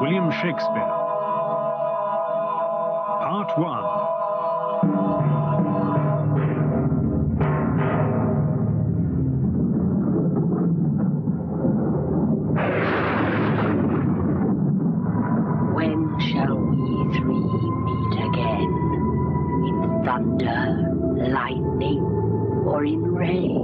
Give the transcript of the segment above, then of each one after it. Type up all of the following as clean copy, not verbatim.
William Shakespeare. Part 1. When shall we three meet again? In thunder, lightning, or in rain?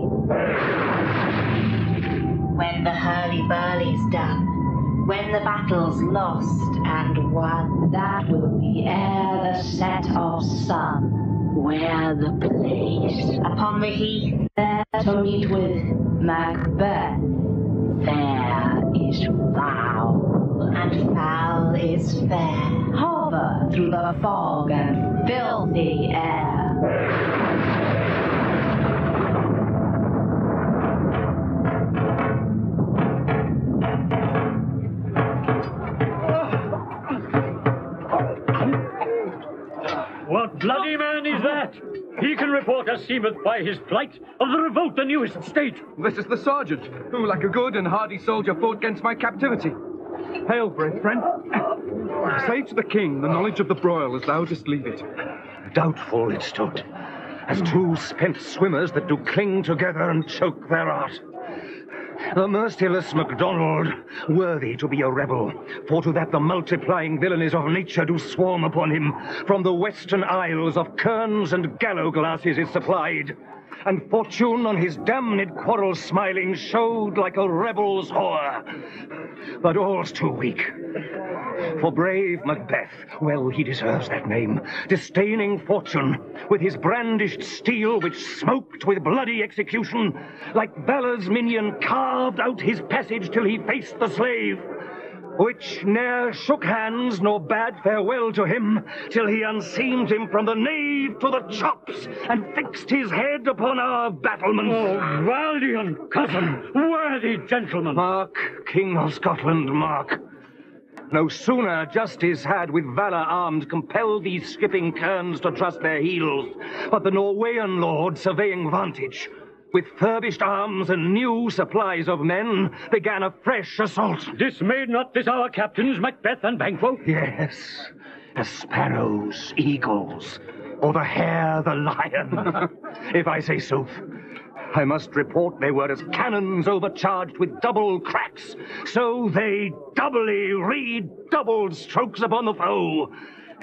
When the hurly-burly's done, when the battle's lost and won, That will be ere the set of sun. Where the place? upon the heath, There to meet with Macbeth. Fair is foul, and foul is fair. hover through the fog and filthy air. What bloody man is that? He can report us seemeth by his plight of the revolt the newest state. This is the sergeant, who, like a good and hardy soldier, fought against my captivity. Hail, brave friend. Say to the king the knowledge of the broil as thou dost leave it. Doubtful it stood, as two spent swimmers that do cling together and choke their art. The merciless MacDonald, worthy to be a rebel, for to that the multiplying villainies of nature do swarm upon him. From the western isles of kerns and gallow glasses is supplied, and fortune on his damned quarrel smiling showed like a rebel's whore. But all's too weak. For brave Macbeth, well he deserves that name, disdaining fortune, with his brandished steel which smoked with bloody execution, like Valor's minion carved out his passage till he faced the slave, which ne'er shook hands nor bade farewell to him, till he unseamed him from the nave to the chops, and fixed his head upon our battlements. Oh, valiant cousin, worthy gentleman. Mark, King of Scotland, mark. No sooner justice had with valor armed compelled these skipping kerns to trust their heels, but the Norwegian lord, surveying vantage, with furbished arms and new supplies of men, began a fresh assault. Dismayed not this our captains, Macbeth and Banquo? Yes, as sparrows, eagles, or the hare, the lion, if I say sooth. I must report they were as cannons overcharged with double cracks, so they doubly redoubled strokes upon the foe,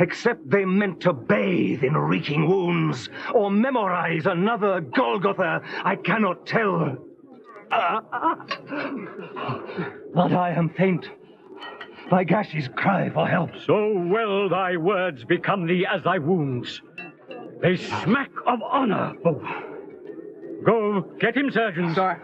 except they meant to bathe in reeking wounds, or memorize another Golgotha, I cannot tell. But I am faint. My gashes cry for help. So well thy words become thee as thy wounds. They smack of honor both. Go, get him, surgeons. Sir,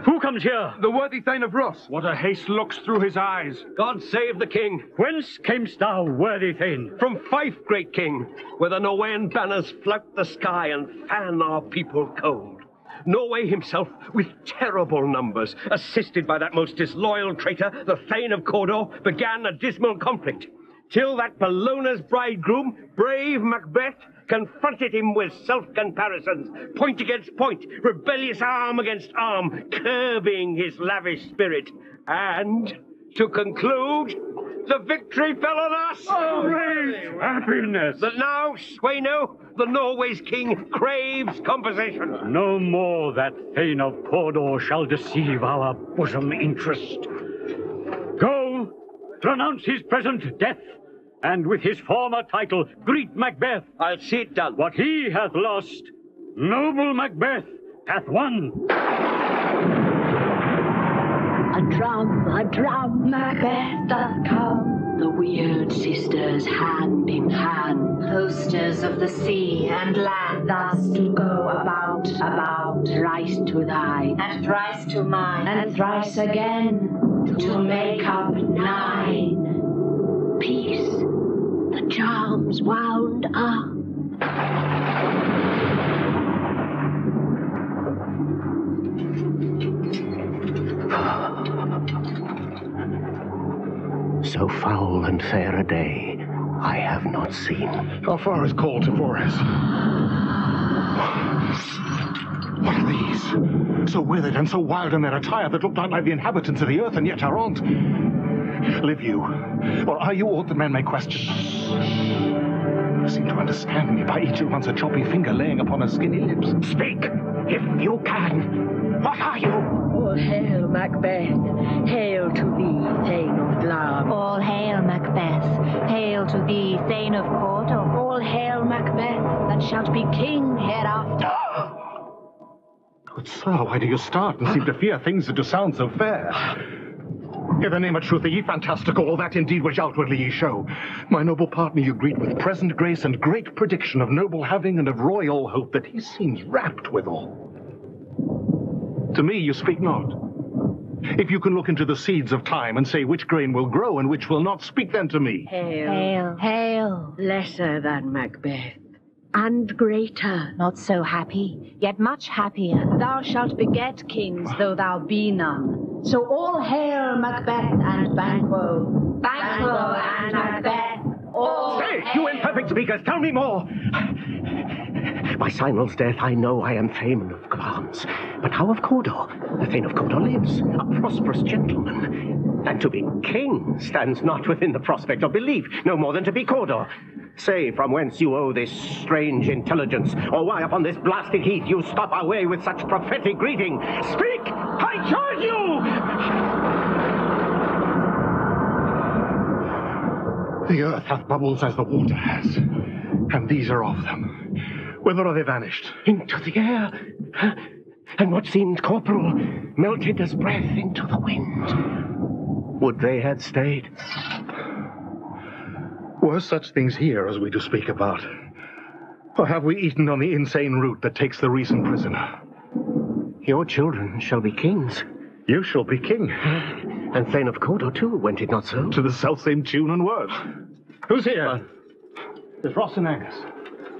Who comes here? the worthy Thane of Ross. What a haste looks through his eyes. God save the king. Whence camest thou, worthy Thane? From Fife, great king, where the Norwegian banners flout the sky and fan our people cold. Norway himself, with terrible numbers, assisted by that most disloyal traitor, the Thane of Cawdor, began a dismal conflict, till that Bellona's bridegroom, brave Macbeth, confronted him with self-comparisons, point against point, rebellious arm against arm, curbing his lavish spirit. And, to conclude, the victory fell on us! Great happiness! That now, Sweno, the Norway's king, craves compensation. No more that Thane of Cawdor shall deceive our bosom interest. Go, pronounce his present death, and with his former title greet Macbeth. I'll see it done. What he hath lost, noble Macbeth hath won. A drum, Macbeth doth come. The weird sisters hand in hand, hosters of the sea and land, thus to go about, thrice to thine, and thrice to mine, and thrice again, to make up 9. Peace, the charms wound up. So foul and fair a day I have not seen. How far is call to Forres? What are these? race, so withered and so wild in their attire that look not like the inhabitants of the earth and yet are aught. Live you, or are you aught that men may question? You seem to understand me by each at once a choppy finger laying upon a skinny lips. Speak, if you can. What are you? All hail, Macbeth. Hail to thee, Thane of Glam. All hail, Macbeth. Hail to thee, Thane of Cawdor. All hail, Macbeth, that shalt be king hereafter. Good sir, why do you start and seem to fear things that do sound so fair? In the name of truth, are ye fantastical, or that indeed which outwardly ye show? My noble partner you greet with present grace and great prediction of noble having and of royal hope that he seems rapt withal. To me you speak not. If you can look into the seeds of time and say which grain will grow and which will not, speak then to me. Hail. Hail. Hail. Lesser than Macbeth, and greater. Not so happy, yet much happier. Thou shalt beget kings, though thou be none. So all hail Macbeth and Banquo. Banquo and Macbeth. All Stay, hail. you imperfect speakers, tell me more. By Sinel's death, I know I am Timon of Athens. But how of Cawdor? The Thane of Cawdor lives, a prosperous gentleman. And to be king stands not within the prospect of belief, no more than to be Cawdor. Say from whence you owe this strange intelligence, or why upon this blasted heath you stop our way with such prophetic greeting. Speak, I charge you! The earth hath bubbles as the water has, and these are of them. Whither are they vanished? Into the air. And what seemed corporal melted as breath into the wind. Would they had stayed? Were such things here as we do speak about? Or have we eaten on the insane root that takes the reason prisoner? Your children shall be kings. You shall be king. And Thane of Cawdor too, went it not so? To the selfsame tune and words. Who's here? It's Ross and Angus.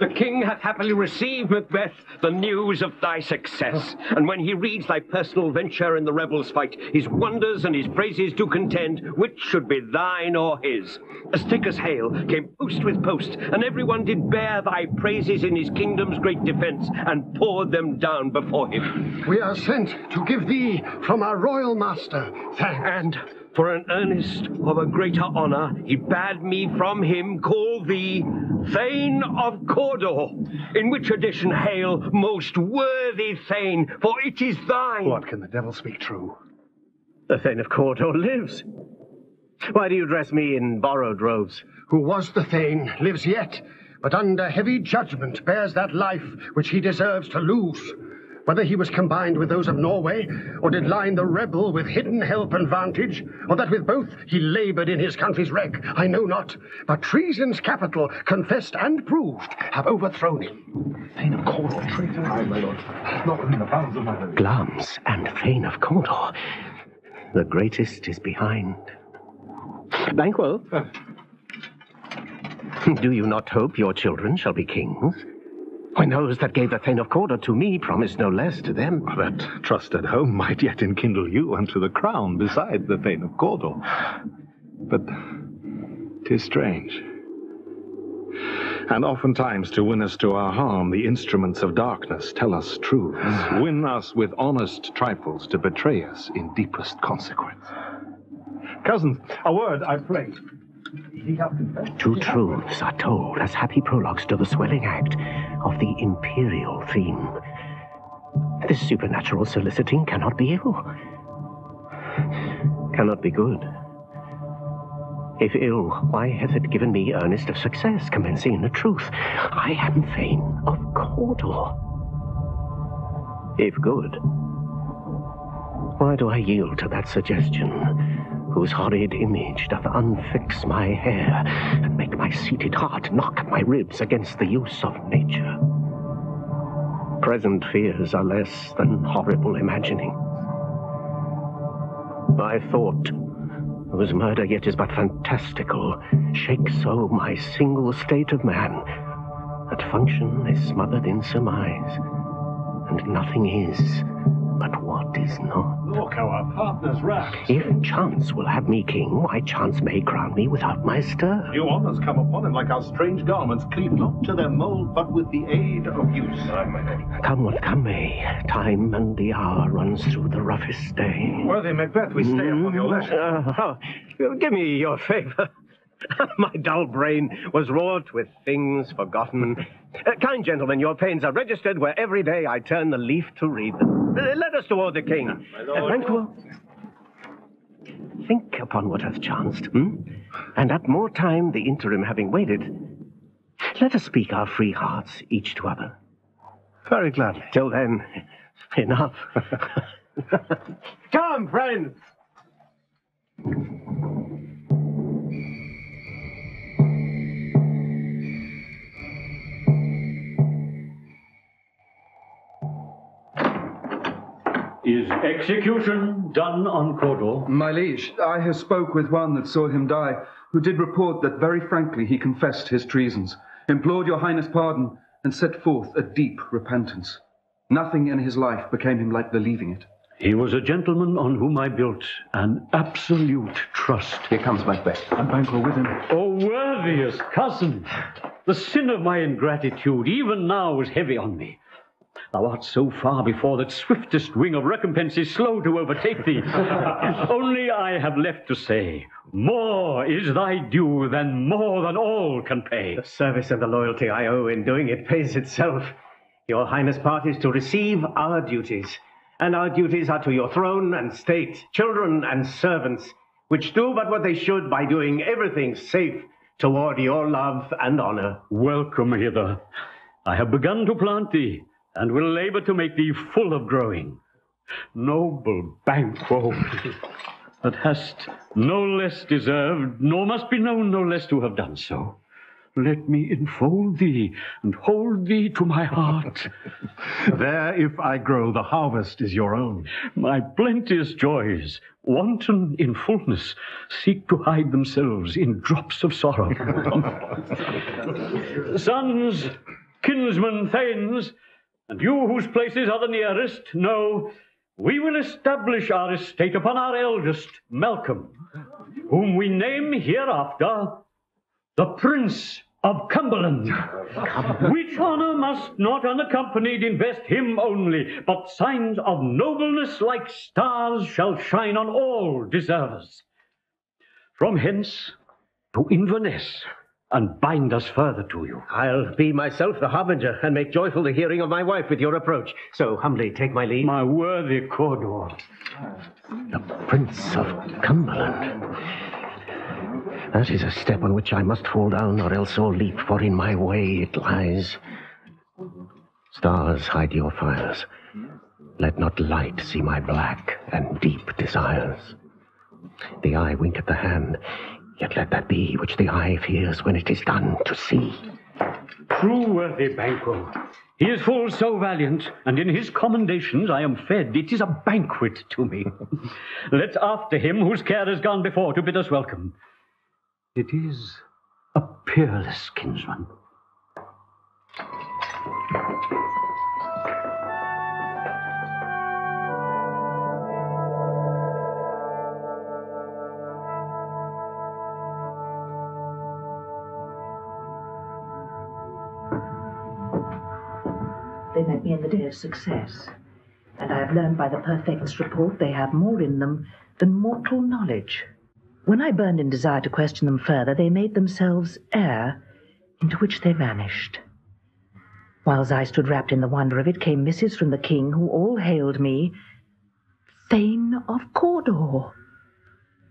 The king hath happily received, Macbeth, the news of thy success. And when he reads thy personal venture in the rebels' fight, his wonders and his praises do contend, which should be thine or his. As thick as hail came post with post, and everyone did bear thy praises in his kingdom's great defence, and poured them down before him. We are sent to give thee from our royal master thanks. And for an earnest of a greater honour, he bade me from him call thee Thane of Cawdor, in which addition hail, most worthy Thane, for it is thine. What, can the devil speak true? The Thane of Cawdor lives. Why do you dress me in borrowed robes? Who was the Thane, lives yet, but under heavy judgment bears that life which he deserves to lose. Whether he was combined with those of Norway, or did line the rebel with hidden help and vantage, or that with both he laboured in his country's wreck, I know not. But treason's capital, confessed and proved, have overthrown him. Thane of Cawdor, traitor. Aye, my lord. Not within the bounds of my will. Glams and Thane of Cawdor. The greatest is behind. Banquo, do you not hope your children shall be kings? When those that gave the Thane of Cawdor to me promised no less to them. That trusted home might yet enkindle you unto the crown beside the Thane of Cawdor. But 'tis strange. And oftentimes to win us to our harm, the instruments of darkness tell us truths, win us with honest trifles to betray us in deepest consequence. Cousins, a word, I pray. Two truths are told as happy prologues to the swelling act of the imperial theme. This supernatural soliciting cannot be evil, cannot be good. If ill, why hath it given me earnest of success, commencing in the truth? I am Thane of Cawdor. If good, why do I yield to that suggestion, whose horrid image doth unfix my hair, and make my seated heart knock my ribs against the use of nature? Present fears are less than horrible imaginings. My thought, whose murder yet is but fantastical, shakes so my single state of man, that function is smothered in surmise, and nothing is but what is not. Look how our partners raft. If chance will have me king, why chance may crown me without my stir. New honours come upon him like our strange garments, cleave not to their mould, but with the aid of use. Come what come may, time and the hour runs through the roughest day. Worthy Macbeth, we stay upon your leisure. Give me your favour. My dull brain was wrought with things forgotten. Kind gentlemen, your pains are registered where every day I turn the leaf to read them. Let us toward the king. Banquo, Think upon what hath chanced, and at more time the interim having waited, let us speak our free hearts each to other. Very gladly. Till then, enough. Come, friends. Is execution done on Cawdor? My liege, I have spoke with one that saw him die, who did report that very frankly he confessed his treasons, implored your highness pardon, and set forth a deep repentance. Nothing in his life became him like believing it. He was a gentleman on whom I built an absolute trust. Here comes Macbeth, and Banquo with him. O worthiest cousin, the sin of my ingratitude even now is heavy on me. Thou art so far before that swiftest wing of recompense is slow to overtake thee. Only I have left to say, more is thy due than more than all can pay. The service and the loyalty I owe in doing it pays itself. Your highness part is to receive our duties, and our duties are to your throne and state, children and servants, which do but what they should by doing everything safe toward your love and honor. Welcome hither. I have begun to plant thee, and will labor to make thee full of growing. Noble Banquo, that hast no less deserved, nor must be known no less to have done so. Let me enfold thee and hold thee to my heart. There, if I grow, the harvest is your own. My plenteous joys, wanton in fullness, seek to hide themselves in drops of sorrow. Sons, kinsmen, thanes, and you whose places are the nearest, know we will establish our estate upon our eldest, Malcolm, whom we name hereafter the Prince of Cumberland, which honour must not unaccompanied invest him only, but signs of nobleness like stars shall shine on all deservers. From hence to Inverness, and bind us further to you. I'll be myself the harbinger, and make joyful the hearing of my wife with your approach. So humbly take my leave. My worthy Cawdor. The Prince of Cumberland. That is a step on which I must fall down, or else all leap, for in my way it lies. Stars, hide your fires. Let not light see my black and deep desires. The eye wink at the hand, yet let that be which the eye fears when it is done to see. True, worthy Banquo. He is full so valiant, and in his commendations I am fed. It is a banquet to me. Let's after him whose care has gone before to bid us welcome. It is a peerless kinsman. They met me in the day of success, and I have learned by the perfect's report they have more in them than mortal knowledge. When I burned in desire to question them further, they made themselves air, into which they vanished. Whiles I stood wrapped in the wonder of it, came missives from the king, who all hailed me Thane of Cawdor,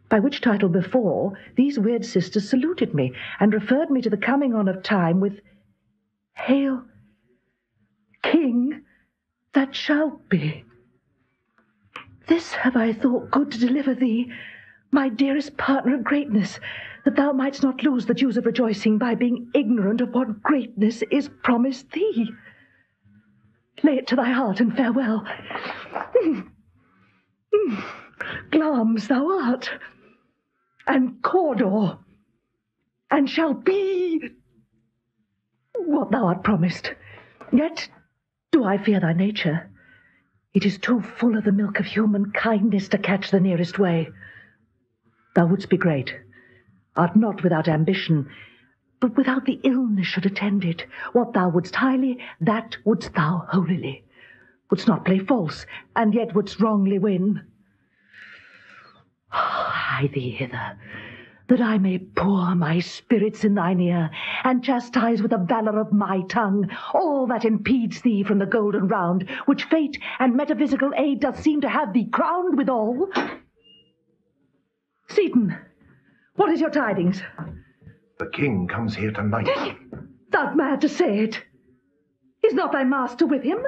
by which title before these weird sisters saluted me, and referred me to the coming on of time with Hail, King that shalt be. This have I thought good to deliver thee, my dearest partner of greatness, that thou mightst not lose the dues of rejoicing by being ignorant of what greatness is promised thee. Lay it to thy heart and farewell. Glamis thou art, and Cawdor, and shall be what thou art promised. Yet do I fear thy nature. It is too full of the milk of human kindness to catch the nearest way. Thou wouldst be great, art not without ambition, but without the illness should attend it. What thou wouldst highly, that wouldst thou holily. Wouldst not play false, and yet wouldst wrongly win. Hie thee hither, that I may pour my spirits in thine ear, and chastise with the valour of my tongue all that impedes thee from the golden round, which fate and metaphysical aid doth seem to have thee crowned withal. Seaton, what is your tidings? The king comes here tonight. Thou'rt mad to say it. Is not thy master with him?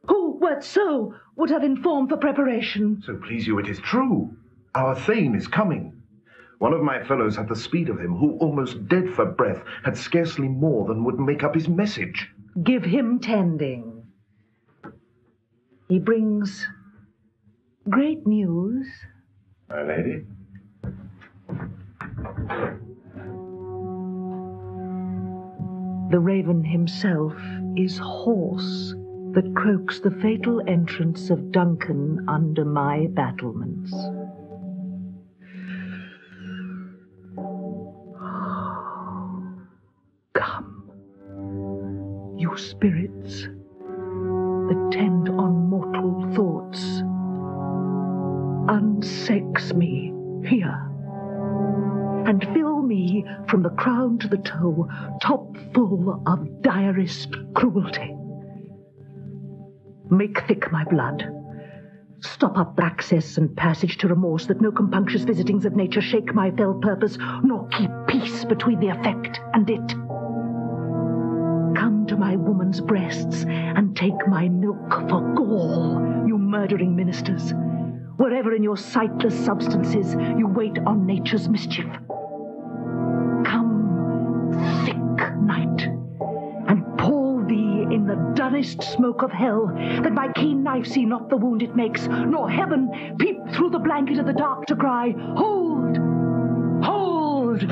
Who, wert so, would have informed for preparation? So please you, it is true. Our Thane is coming. One of my fellows had the speed of him, who, almost dead for breath, had scarcely more than would make up his message. Give him tending. He brings great news. My lady? The raven himself is hoarse that croaks the fatal entrance of Duncan under my battlements. Come, you spirits that tend on mortal thoughts, unsex me here, and fill me from the crown to the toe, top full of direst cruelty. Make thick my blood. Stop up access and passage to remorse, that no compunctious visitings of nature shake my fell purpose, nor keep peace between the effect and it. Come to my woman's breasts, and take my milk for gall, you murdering ministers, wherever in your sightless substances you wait on nature's mischief. Come, thick night, and pour thee in the dullest smoke of hell, that my keen knife see not the wound it makes, nor heaven peep through the blanket of the dark to cry, hold, hold!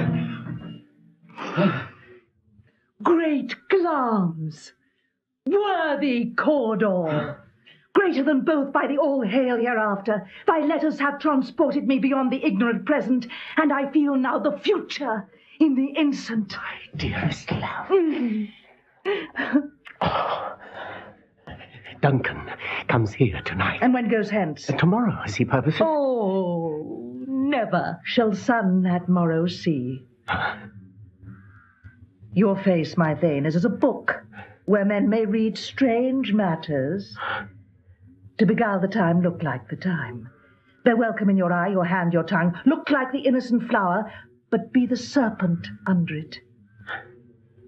Great Glamis, worthy Cawdor, greater than both by the all-hail hereafter, thy letters have transported me beyond the ignorant present, and I feel now the future in the instant. Dearest love. Duncan comes here tonight. And when goes hence? Tomorrow, as he purposes. Oh, never shall sun that morrow see. Your face, my Thane, is as a book, where men may read strange matters. To beguile the time, look like the time. Bear welcome in your eye, your hand, your tongue. Look like the innocent flower, but be the serpent under it.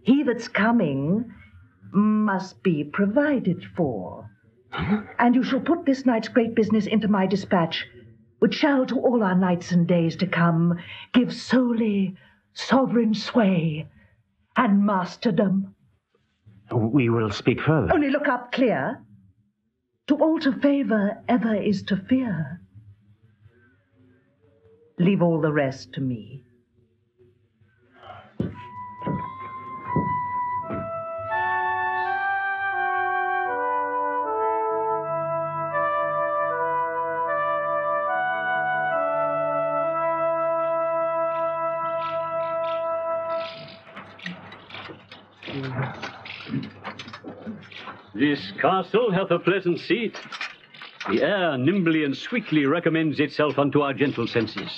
He that's coming must be provided for. And you shall put this night's great business into my dispatch, which shall to all our nights and days to come give solely sovereign sway and masterdom. We will speak further. Only look up clear. To alter favour ever is to fear. Leave all the rest to me. This castle hath a pleasant seat. The air nimbly and sweetly recommends itself unto our gentle senses.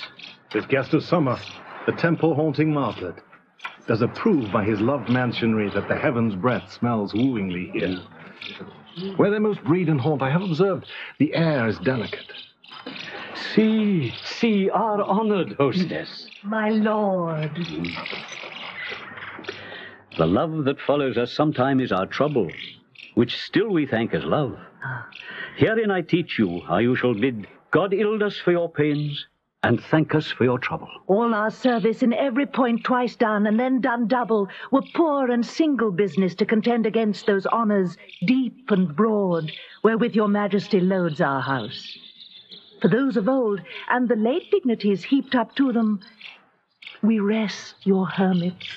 This guest of summer, the temple-haunting martlet, does approve by his loved mansionry that the heaven's breath smells wooingly here. Where they most breed and haunt, I have observed, the air is delicate. See our honored hostess. My lord. The love that follows us sometime is our trouble, which still we thank as love. Herein I teach you how you shall bid God ild us for your pains, and thank us for your trouble. All our service in every point twice done, and then done double, were poor and single business to contend against those honours deep and broad, wherewith your majesty loads our house. For those of old, and the late dignities heaped up to them, we rest your hermits.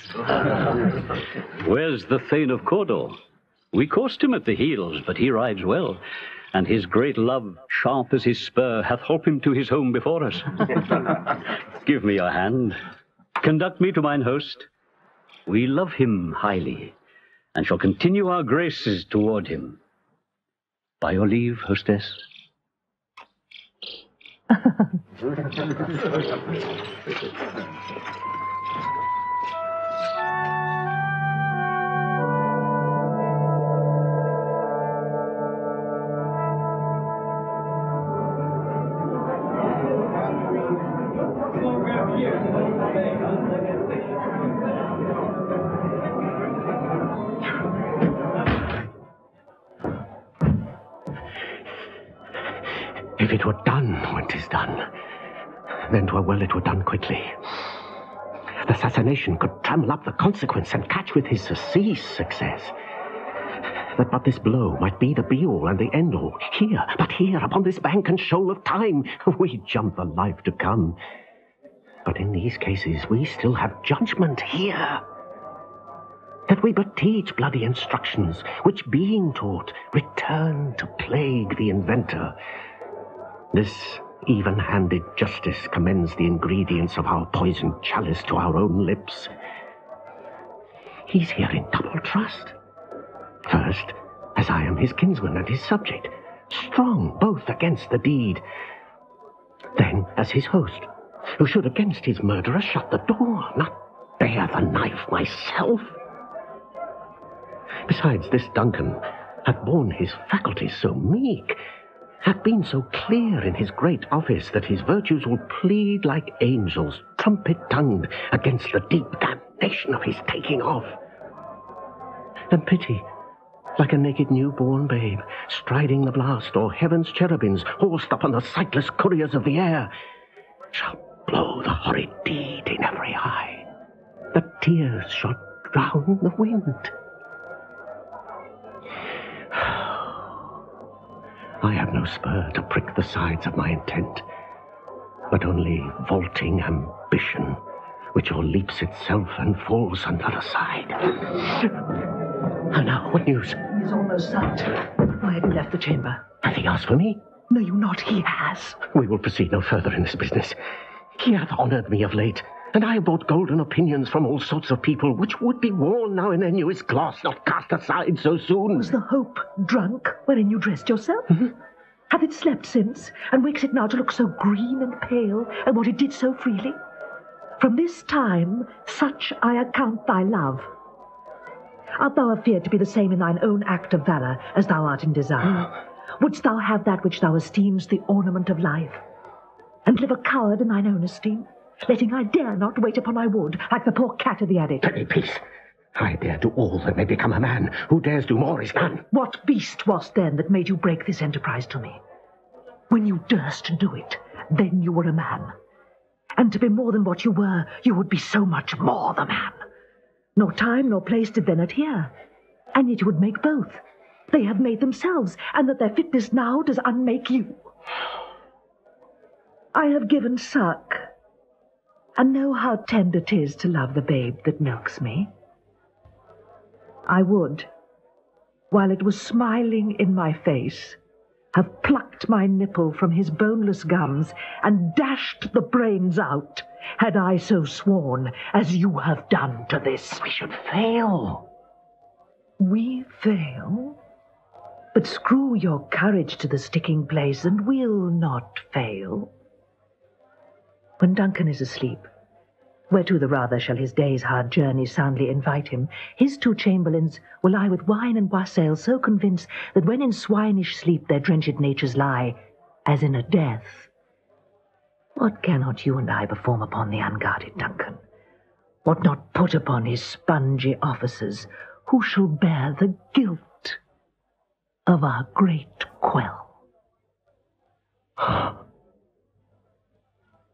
Where's the Thane of Cawdor? We coursed him at the heels, but he rides well, and his great love, sharp as his spur, hath holp him to his home before us. Give me your hand. Conduct me to mine host. We love him highly, and shall continue our graces toward him. By your leave, hostess. If it were done when 'tis done, then 'twere well it were done quickly. The assassination could trammel up the consequence and catch with his surcease success. That but this blow might be the be-all and the end-all. Here, but here, upon this bank and shoal of time, we jump the life to come. But in these cases we still have judgment here. That we but teach bloody instructions, which being taught, return to plague the inventor. This even-handed justice commends the ingredients of our poisoned chalice to our own lips. He's here in double trust. First, as I am his kinsman and his subject, strong both against the deed. Then, as his host, who should against his murderer shut the door, not bear the knife myself. Besides, this Duncan hath borne his faculties so meek, hath been so clear in his great office, that his virtues will plead like angels, trumpet-tongued, against the deep damnation of his taking off. And pity, like a naked newborn babe, striding the blast, or heaven's cherubims, horsed upon the sightless couriers of the air, shall blow the horrid deed in every eye, that tears shall drown the wind. I have no spur to prick the sides of my intent, but only vaulting ambition, which o'erleaps itself and falls on the other side. And now, what news? He's almost sight. Why have you left the chamber? Hath he asked for me? No, you not. He has. We will proceed no further in this business. He hath honoured me of late, and I have bought golden opinions from all sorts of people, which would be worn now in their newest gloss, not cast aside so soon. Was the hope drunk wherein you dressed yourself? Hath it slept since, and wakes it now to look so green and pale, and what it did so freely? From this time, such I account thy love. Art thou afeard to be the same in thine own act of valour as thou art in desire? Wouldst thou have that which thou esteemest the ornament of life, and live a coward in thine own esteem, letting I dare not wait upon my wood, like the poor cat of the adit? Let me peace. I dare do all that may become a man. Who dares do more is done. What beast was then that made you break this enterprise to me? When you durst do it, then you were a man. And to be more than what you were, you would be so much more the man. Nor time nor place did then adhere, and yet you would make both. They have made themselves, and that their fitness now does unmake you. I have given suck, and know how tender 'tis to love the babe that milks me. I would, while it was smiling in my face, have plucked my nipple from his boneless gums and dashed the brains out, had I so sworn as you have done to this. We should fail. We fail? But screw your courage to the sticking place, and we'll not fail. When Duncan is asleep, whereto the rather shall his day's hard journey soundly invite him, his two chamberlains will lie with wine and wassail, so convinced that when in swinish sleep their drenched natures lie, as in a death, what cannot you and I perform upon the unguarded Duncan? What not put upon his spongy officers, who shall bear the guilt of our great quell?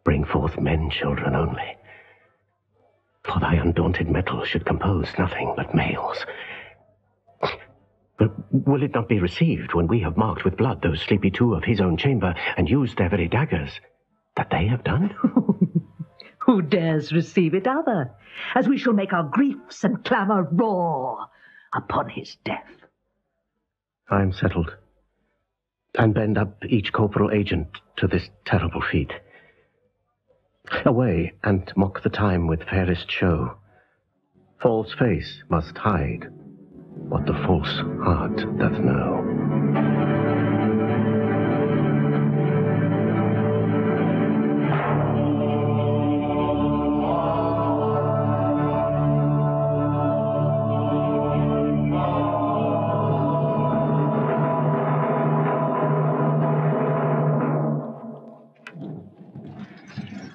Bring forth men, children only. For thy undaunted mettle should compose nothing but males. But will it not be received when we have marked with blood those sleepy two of his own chamber, and used their very daggers, that they have done? Who dares receive it other, as we shall make our griefs and clamour roar upon his death? I am settled. and bend up each corporal agent to this terrible feat. Away, and mock the time with fairest show. False face must hide what the false heart doth know.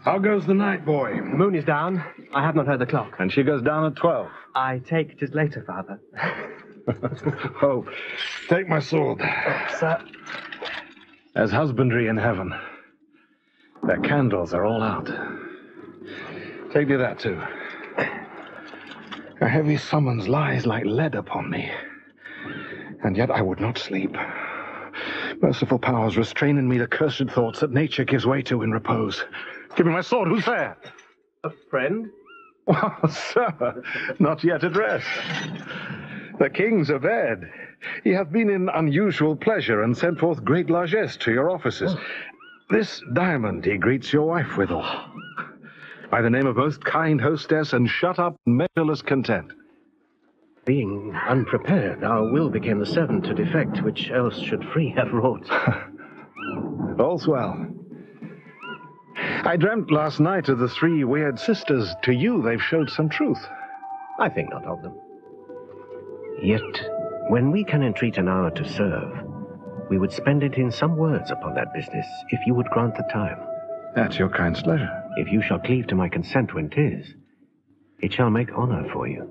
How goes the night, boy? The moon is down. I have not heard the clock. And she goes down at 12. I take it is later, Father. Oh, take my sword. Sir. There's husbandry in heaven. Their candles are all out. Take you that, too. A heavy summons lies like lead upon me. And yet I would not sleep. Merciful powers, restrain in me the cursed thoughts that nature gives way to in repose. Give me my sword. Who's there? A friend? Oh, sir, not yet at rest. The king's abed. He hath been in unusual pleasure and sent forth great largesse to your offices. This diamond he greets your wife withal. By the name of most kind hostess and shut up measureless content. Being unprepared, our will became the servant to defect, which else should free have wrought. All's well. I dreamt last night of the 3 weird sisters. To you, they've showed some truth. I think not of them. Yet, when we can entreat an hour to serve, we would spend it in some words upon that business, if you would grant the time. At your kind's pleasure. If you shall cleave to my consent when 'tis, it shall make honor for you.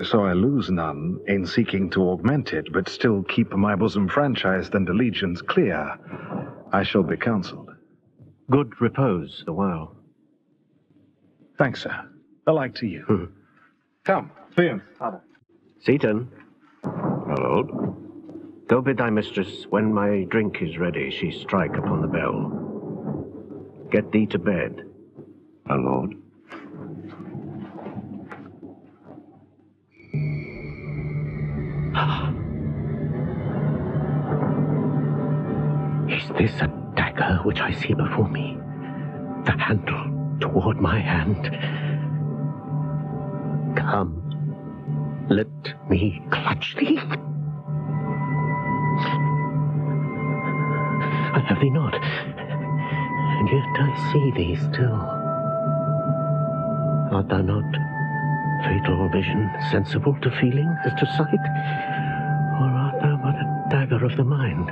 So I lose none in seeking to augment it, but still keep my bosom franchised and allegiance clear. I shall be counselled. Good repose the while. Thanks, sir. Alike to you. Come, Ian. Seaton. My lord. Go bid thy mistress, when my drink is ready, she strike upon the bell. Get thee to bed. My lord. Is this a dagger which I see before me? The handle toward my hand. Come, let me clutch thee. I have thee not, and yet I see thee still. Art thou not fatal vision, sensible to feeling as to sight? Or art thou but a dagger of the mind,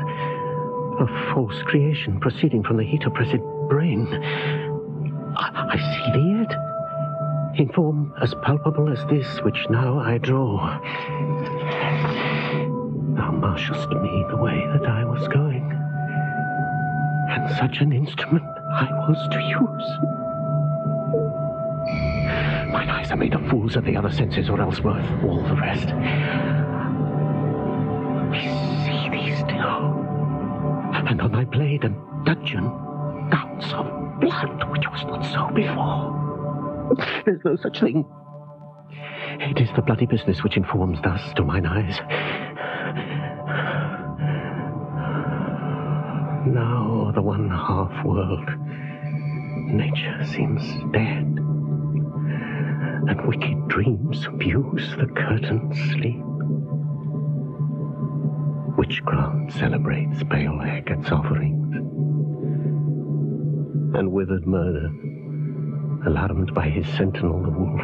a false creation proceeding from the heat-oppressed brain? I see thee yet, in form as palpable as this which now I draw. Thou marshalst me the way that I was going, and such an instrument I was to use. Mine eyes are made of fools of the other senses, or else worth all the rest. I see thee still, and on thy blade and dudgeon gouts of blood, which was not so before. There's no such thing. It is the bloody business which informs thus to mine eyes. Now the one half world, nature, seems dead, and wicked dreams abuse the curtained sleep. Witchcraft celebrates pale Hecate's offerings, and withered murder, alarmed by his sentinel the wolf,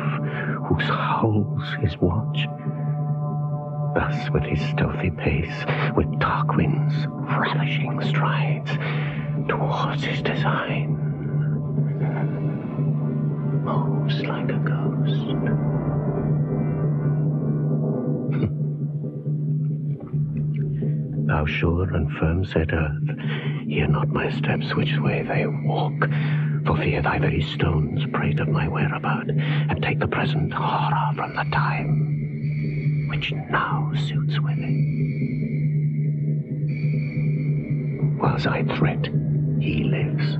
whose howls his watch, thus with his stealthy pace, with dark winds, ravishing strides, towards his design, moves like a ghost. Thou sure and firm-set earth, hear not my steps which way they walk, for fear thy very stones prate of my whereabout, and take the present horror from the time which now suits with it. Whilst I threat, he lives.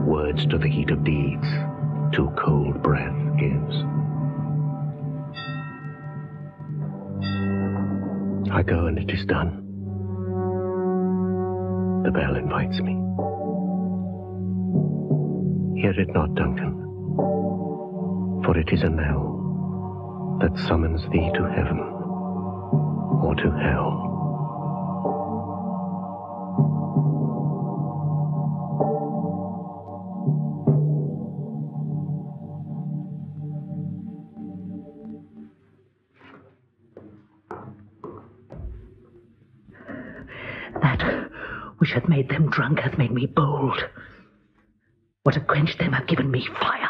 Words to the heat of deeds, too cold breath gives. I go and it is done. The bell invites me. Hear it not, Duncan, for it is a knell that summons thee to heaven or to hell. That which hath made them drunk hath made me bold. What hath quenched them hath given me fire.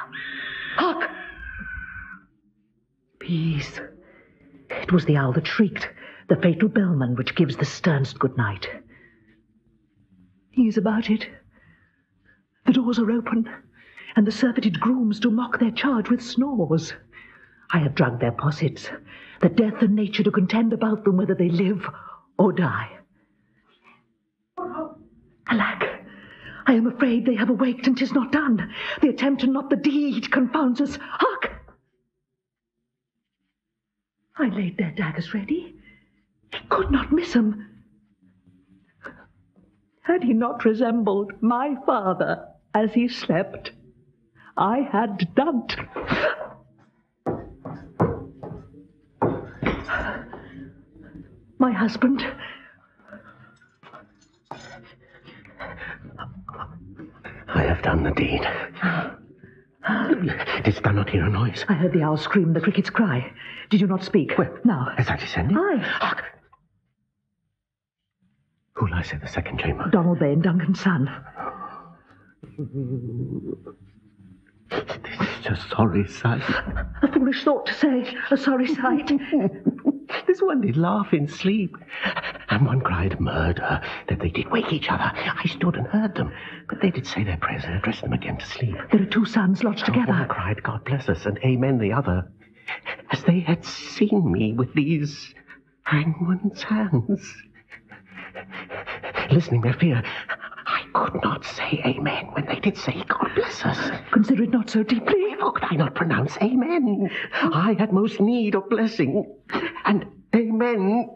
Hark! Peace. It was the owl that shrieked, the fatal bellman which gives the sternest good night. He is about it. The doors are open, and the surfeited grooms do mock their charge with snores. I have drugged their possets, that death and nature do contend about them whether they live or die. Alack, I am afraid they have awaked and 'tis not done. The attempt and not the deed confounds us. Hark! I laid their daggers ready. He could not miss 'em. Had he not resembled my father as he slept, I had done't. My husband. I have done the deed. Didst thou not hear a noise? I heard the owl scream, the crickets cry. Did you not speak? Where? Now. As I descended? Aye. Hark! Who lies in the second chamber? Donald Bain, Duncan's son. This is a sorry sight. A foolish thought to say, a sorry sight. This one did laugh in sleep, and one cried murder, that they did wake each other. I stood and heard them, but they did say their prayers and addressed them again to sleep. There are two sons lodged together. One cried, God bless us, and amen the other, as they had seen me with these hangman's hands. Listening their fear, I could not say amen when they did say, God bless us. Consider it not so deeply. Wherefore could I not pronounce amen? I had most need of blessing, and amen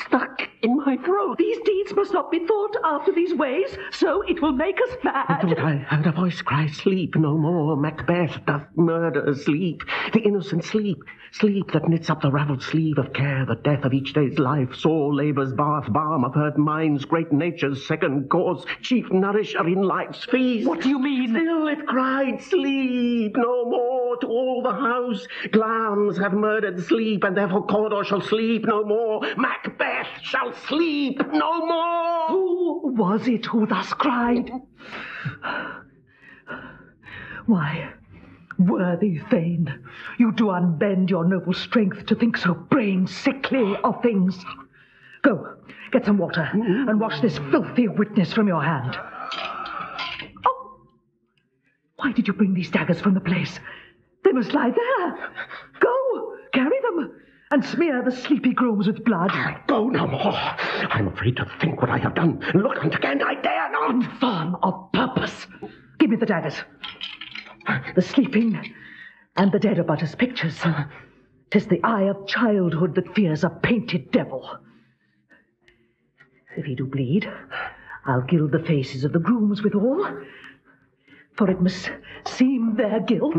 stuck in my throat. These deeds must not be thought after these ways, so it will make us mad. I thought I heard a voice cry, sleep no more. Macbeth doth murder sleep. The innocent sleep. Sleep that knits up the ravelled sleeve of care, the death of each day's life, sore labour's bath, balm of hurt minds, great nature's second cause, chief nourisher in life's feast. What do you mean? Still it cried, sleep no more to all the house. Glamis have murdered sleep, and therefore Cawdor shall sleep no more. Macbeth shall sleep no more. Who was it who thus cried? Why, worthy Thane, you do unbend your noble strength to think so brain-sickly of things. Go, get some water, and wash this filthy witness from your hand. Oh! Why did you bring these daggers from the place? They must lie there. Go, carry them, and smear the sleepy grooms with blood. I go no more. I'm afraid to think what I have done. Look once again, I dare not. Infirm of purpose. Give me the daggers. The sleeping and the dead are but as pictures. 'Tis the eye of childhood that fears a painted devil. If he do bleed, I'll gild the faces of the grooms withal, for it must seem their guilt.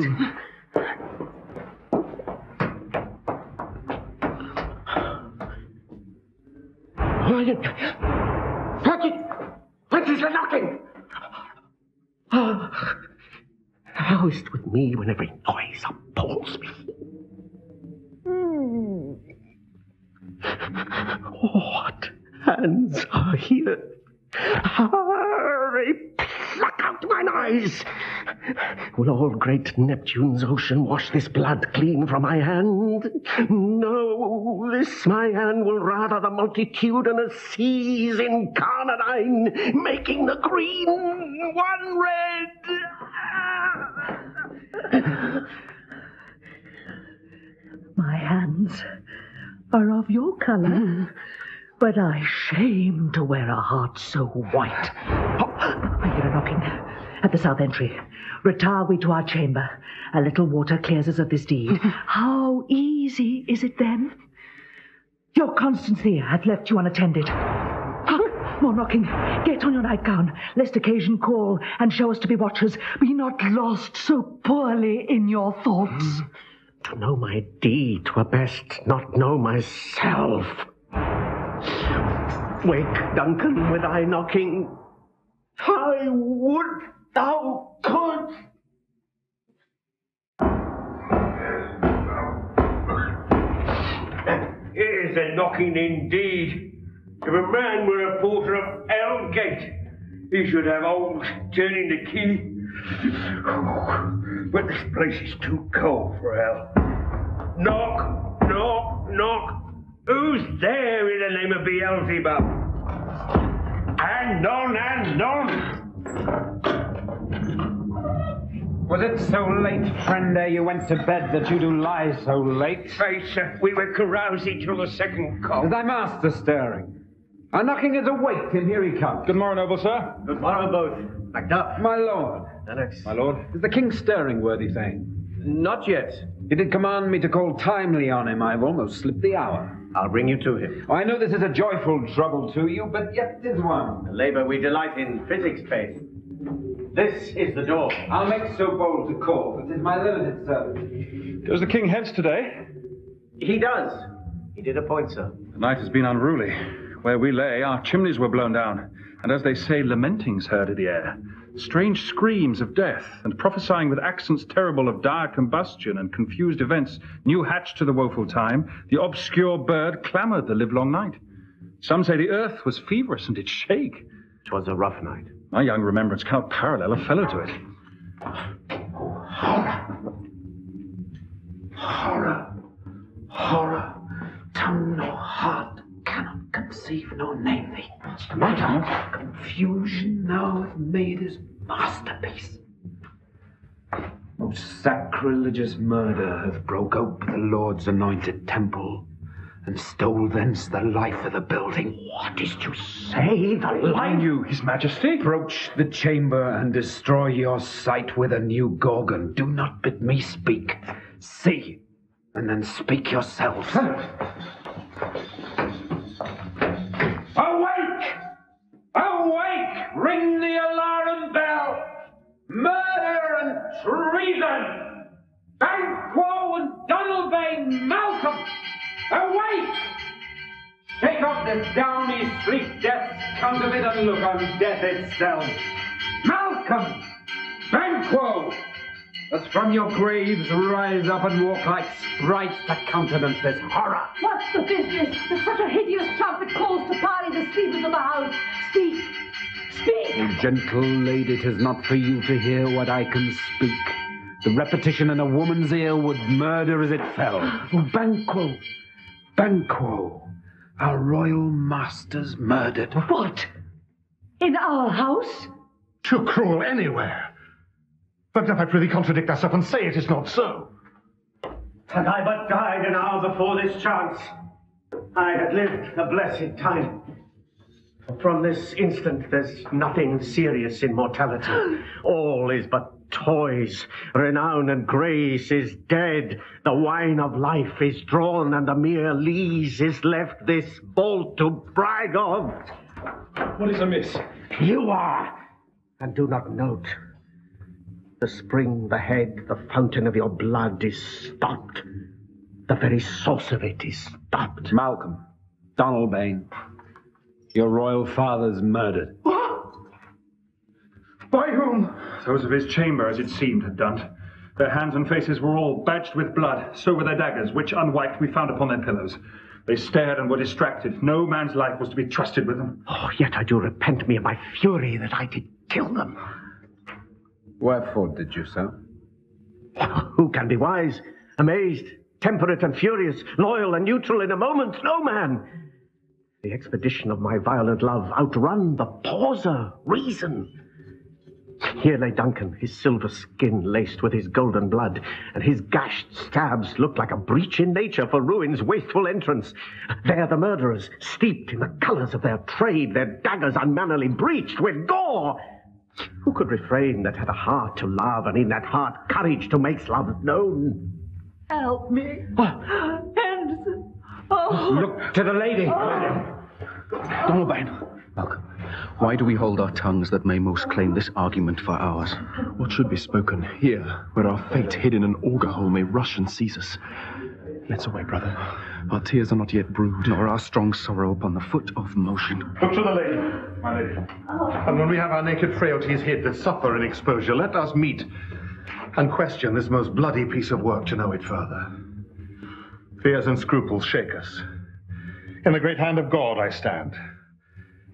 What is the knocking? How is it with me when every noise appalls me? What hands are here? Hurry, pluck out mine eyes! Will all great Neptune's ocean wash this blood clean from my hand? No, this my hand will rather the multitudinous seas incarnadine, making the green one red. My hands are of your colour, but I shame to wear a heart so white. I hear a knocking at the south entry. Retire we to our chamber. A little water clears us of this deed. How easy is it then? Your constancy hath left you unattended. More knocking. Get on your nightgown, lest occasion call, and show us to be watchers. Be not lost so poorly in your thoughts. To know my deed were best not know myself. Wake, Duncan, with thy knocking. I would thou could. Here's a knocking indeed. If a man were a porter of Eldgate, he should have alms turning the key. But this place is too cold for hell. Knock, knock, knock. Who's there in the name of Beelzebub? And none. Was it so late, friend, ere you went to bed, that you do lie so late? Faith, sir, we were carousing till the second cock. Is thy master stirring? Our knocking is awake, and here he comes. Good morrow, noble sir. Good morrow, both. Macduff. My lord. Alex. My lord. Is the king stirring, worthy thane? Not yet. He did command me to call timely on him. I've almost slipped the hour. I'll bring you to him. Oh, I know this is a joyful trouble to you, but yet 'tis one. The labour we delight in, physics faith. This is the door. I'll make so bold to call, but 'tis my limited service. Does the king hence today? He does. He did appoint, sir. The night has been unruly. Where we lay, our chimneys were blown down, and as they say, lamentings heard in the air. Strange screams of death, and prophesying with accents terrible of dire combustion and confused events, new hatched to the woeful time, the obscure bird clamoured the livelong night. Some say the earth was feverish and did shake. 'Twas a rough night. My young remembrance cannot parallel a fellow to it. Horror. Tongue nor heart cannot conceive nor name thee. What's the matter? Confusion now hath made his masterpiece. Most sacrilegious murder hath broke ope the Lord's anointed temple, and stole thence the life of the building. What is to say? The life? You, his majesty? Approach the chamber and destroy your sight with a new Gorgon. Do not bid me speak. See, and then speak yourself. Awake! Awake! Ring the alarum bell! Murder and treason! Banquo and Donalbain, Malcolm! Awake! Shake off this downy sleep, death's counterfeit, and look on death itself. Malcolm! Banquo! As from your graves rise up and walk like sprites to countenance this horror. What's the business? There's such a hideous trumpet calls to parley the sleepers of the house. Speak! Speak! Oh, gentle lady, 'tis not for you to hear what I can speak. The repetition in a woman's ear would murder as it fell. Oh, Banquo! Banquo! Our royal master's murdered. What? In our house? Too cruel anywhere. Macduff, I prithee contradict thyself and say it is not so. Had I but died an hour before this chance, I had lived a blessed time. From this instant, there's nothing serious in mortality. All is but toys. Renown and grace is dead. The wine of life is drawn, and the mere lees is left this vault to brag of. What is amiss? You are, and do not note. The spring, the head, the fountain of your blood is stopped. The very source of it is stopped. Malcolm, Donalbain, your royal father's murdered. By whom? Those of his chamber, as it seemed, had done. Their hands and faces were all badged with blood, so were their daggers, which, unwiped, we found upon their pillows. They stared and were distracted. No man's life was to be trusted with them. Oh, yet I do repent me of my fury that I did kill them. Wherefore did you so? Who can be wise, amazed, temperate and furious, loyal and neutral in a moment? No man. The expedition of my violent love outrun the pauser, reason. Here lay Duncan, his silver skin laced with his golden blood, and his gashed stabs looked like a breach in nature for ruin's wasteful entrance. There the murderers, steeped in the colours of their trade, their daggers unmannily breached with gore. Who could refrain that had a heart to love, and in that heart courage to make love known? Help me. Henderson. Oh. Look to the lady. Donalbain. Malcolm. Why do we hold our tongues that may most claim this argument for ours? What should be spoken here, where our fate hid in an auger hole may rush and seize us? Let's away, brother. Our tears are not yet brewed, nor our strong sorrow upon the foot of motion. Look to the lady, my lady. And when we have our naked frailties hid that suffer in exposure, let us meet and question this most bloody piece of work to know it further. Fears and scruples shake us. In the great hand of God I stand,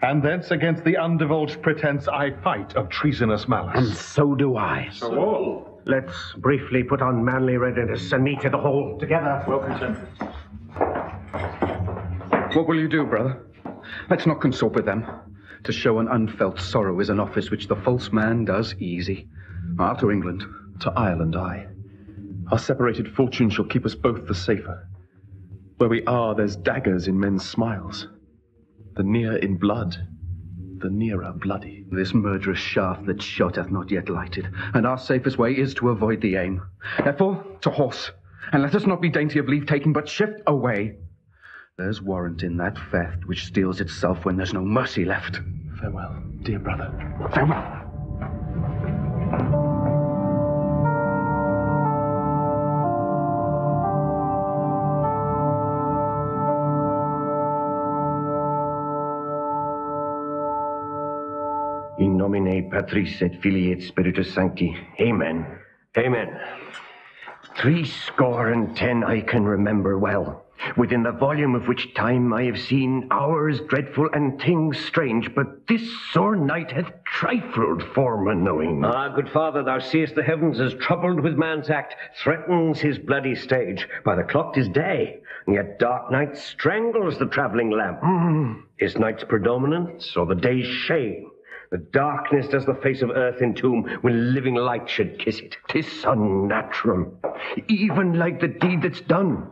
and thence against the undivulged pretense I fight of treasonous malice. And so do I. So all. Let's briefly put on manly readiness and meet in the hall together. Welcome, sir. What will you do, brother? Let's not consort with them. To show an unfelt sorrow is an office which the false man does easy. Out to England. To Ireland, aye. Our separated fortune shall keep us both the safer. Where we are, there's daggers in men's smiles. The near in blood, the nearer bloody. This murderous shaft that shot hath not yet lighted, and our safest way is to avoid the aim. Therefore, to horse, and let us not be dainty of leave-taking, but shift away. There's warrant in that theft which steals itself when there's no mercy left. Farewell, dear brother. Farewell. In nomine Patris et Filii et Spiritus Sancti. Amen. Amen. 70 I can remember well. Within the volume of which time I have seen hours dreadful and things strange, but this sore night hath trifled form unknowing. Ah, good father, thou seest the heavens as troubled with man's act, threatens his bloody stage. By the clock 'tis day, and yet dark night strangles the travelling lamp. Is night's predominance, or the day's shame? The darkness does the face of earth entomb, when living light should kiss it. 'Tis unnatural, even like the deed that's done.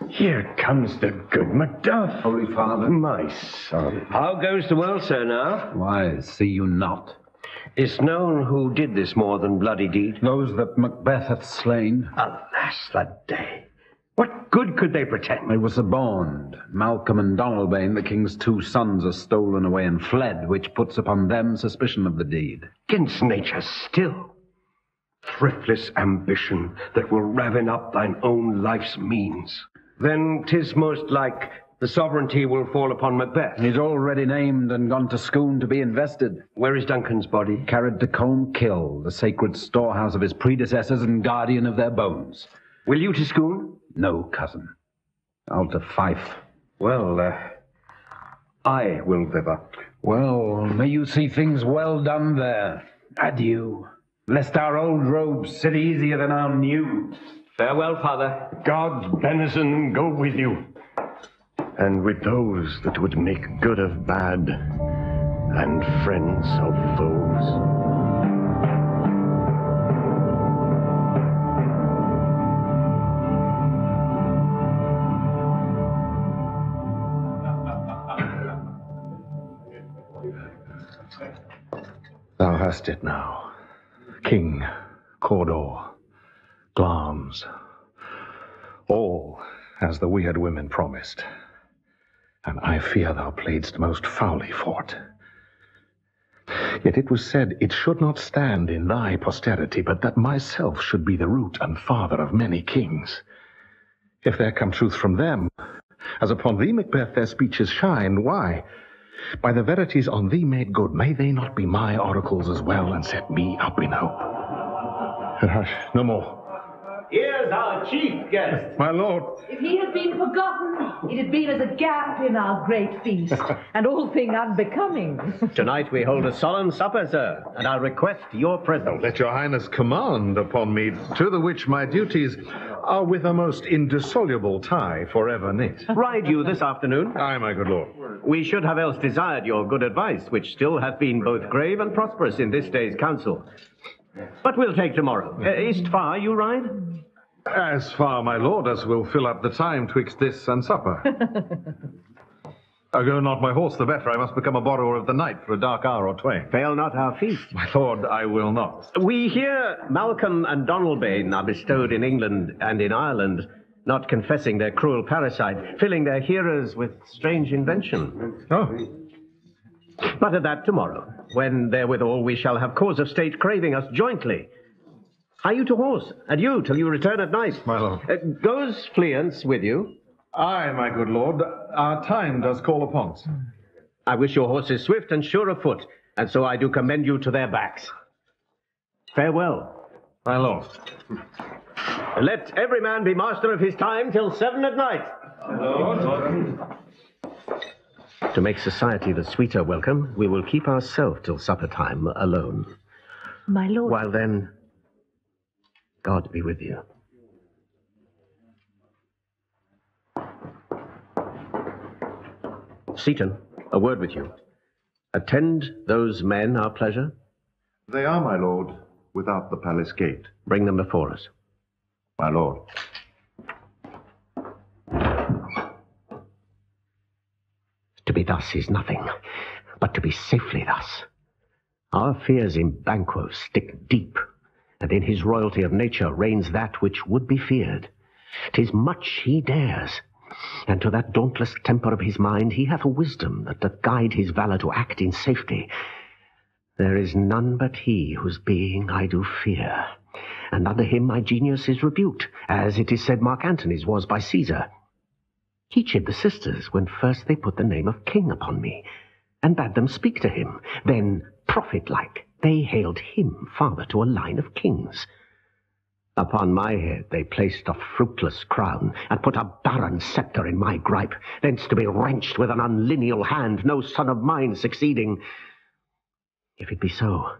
Here comes the good Macduff. Holy Father. My son. How goes the world, sir, now? Why, see you not? Is known who did this more than bloody deed? Those that Macbeth hath slain. Alas, that day. What good could they pretend? They were suborned. Malcolm and Donalbain, the king's 2 sons, are stolen away and fled, which puts upon them suspicion of the deed. 'Gainst nature still. Thriftless ambition that will raven up thine own life's means. Then 'tis most like the sovereignty will fall upon Macbeth. He's already named and gone to Scone to be invested. Where is Duncan's body? Carried to Colne Kill, the sacred storehouse of his predecessors and guardian of their bones. Will you to Scone? No, cousin. I'll to Fife. Well, I will thither. Well, may you see things well done there. Adieu. Lest our old robes sit easier than our new. Farewell, father. God's benison go with you. And with those that would make good of bad, and friends of foes. Thou hast it now. King, Cawdor, Glamis, all as the weird women promised. And I fear thou playedst most foully for't. Yet it was said it should not stand in thy posterity, but that myself should be the root and father of many kings. If there come truth from them, as upon thee, Macbeth, their speeches shine, why, by the verities on thee made good, may they not be my oracles as well, and set me up in hope? And hush, no more. Here's our chief guest. My lord. If he had been forgotten, it had been as a gap in our great feast, and all thing unbecoming. Tonight we hold a solemn supper, sir, and I request your presence. Let your highness command upon me, to the which my duties are with a most indissoluble tie forever knit. Ride you this afternoon? Aye, my good lord. We should have else desired your good advice, which still hath been both grave and prosperous in this day's council. But we'll take tomorrow. Is't far you ride? As far, my lord, as will fill up the time twixt this and supper. Go not my horse, the better. I must become a borrower of the night for a dark hour or twain. Fail not our feast. My lord, I will not. We hear Malcolm and Donalbain are bestowed in England and in Ireland, not confessing their cruel parricide, filling their hearers with strange invention. Oh. But of that tomorrow, when therewithal we shall have cause of state craving us jointly. Hie you to horse, and you till you return at night. My lord. Goes Fleance with you? Aye, my good lord. Our time does call upon us. I wish your horses swift and sure of foot, and so I do commend you to their backs. Farewell. My lord. Let every man be master of his time till 7 at night. My lord. To make society the sweeter welcome, we will keep ourselves till supper time alone. My lord. While then, God be with you. Seaton, a word with you. Attend those men our pleasure? They are, my lord, without the palace gate. Bring them before us. My lord. To be thus is nothing, but to be safely thus. Our fears in Banquo stick deep, and in his royalty of nature reigns that which would be feared. 'Tis much he dares, and to that dauntless temper of his mind he hath a wisdom that doth guide his valour to act in safety. There is none but he whose being I do fear, and under him my genius is rebuked, as it is said Mark Antony's was by Caesar. He chid the sisters when first they put the name of king upon me, and bade them speak to him. Then, prophet-like, they hailed him father to a line of kings. Upon my head they placed a fruitless crown, and put a barren sceptre in my gripe, thence to be wrenched with an unlineal hand, no son of mine succeeding. If it be so,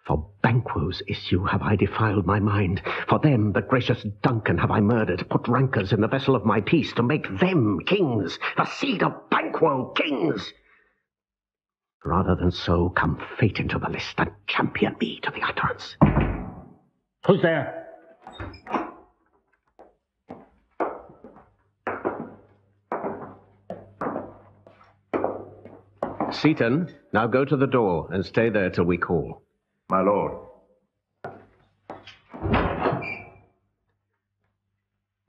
for Banquo's issue have I defiled my mind. For them, the gracious Duncan, have I murdered, put rancors in the vessel of my peace, to make them kings, the seed of Banquo kings. Rather than so, come fate into the list, and champion me to the utterance. Who's there? Seaton, now go to the door, and stay there till we call. My lord.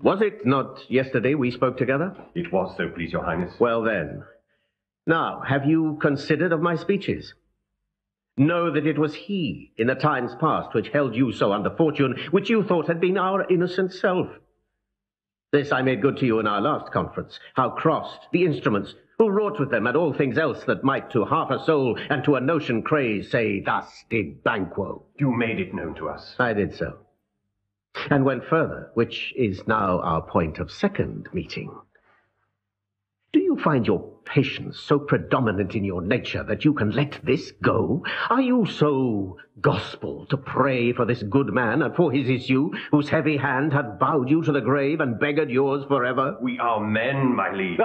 Was it not yesterday we spoke together? It was, so please your highness. Well then. Now, have you considered of my speeches? Know that it was he, in the times past, which held you so under fortune, which you thought had been our innocent self. This I made good to you in our last conference, how crossed the instruments, who wrought with them, and all things else that might to half a soul and to a notion craze say, thus did Banquo. You made it known to us. I did so. And went further, which is now our point of second meeting. Do you find your patience so predominant in your nature that you can let this go? Are you so gospel to pray for this good man and for his issue, whose heavy hand hath bowed you to the grave and beggared yours forever? We are men, my liege.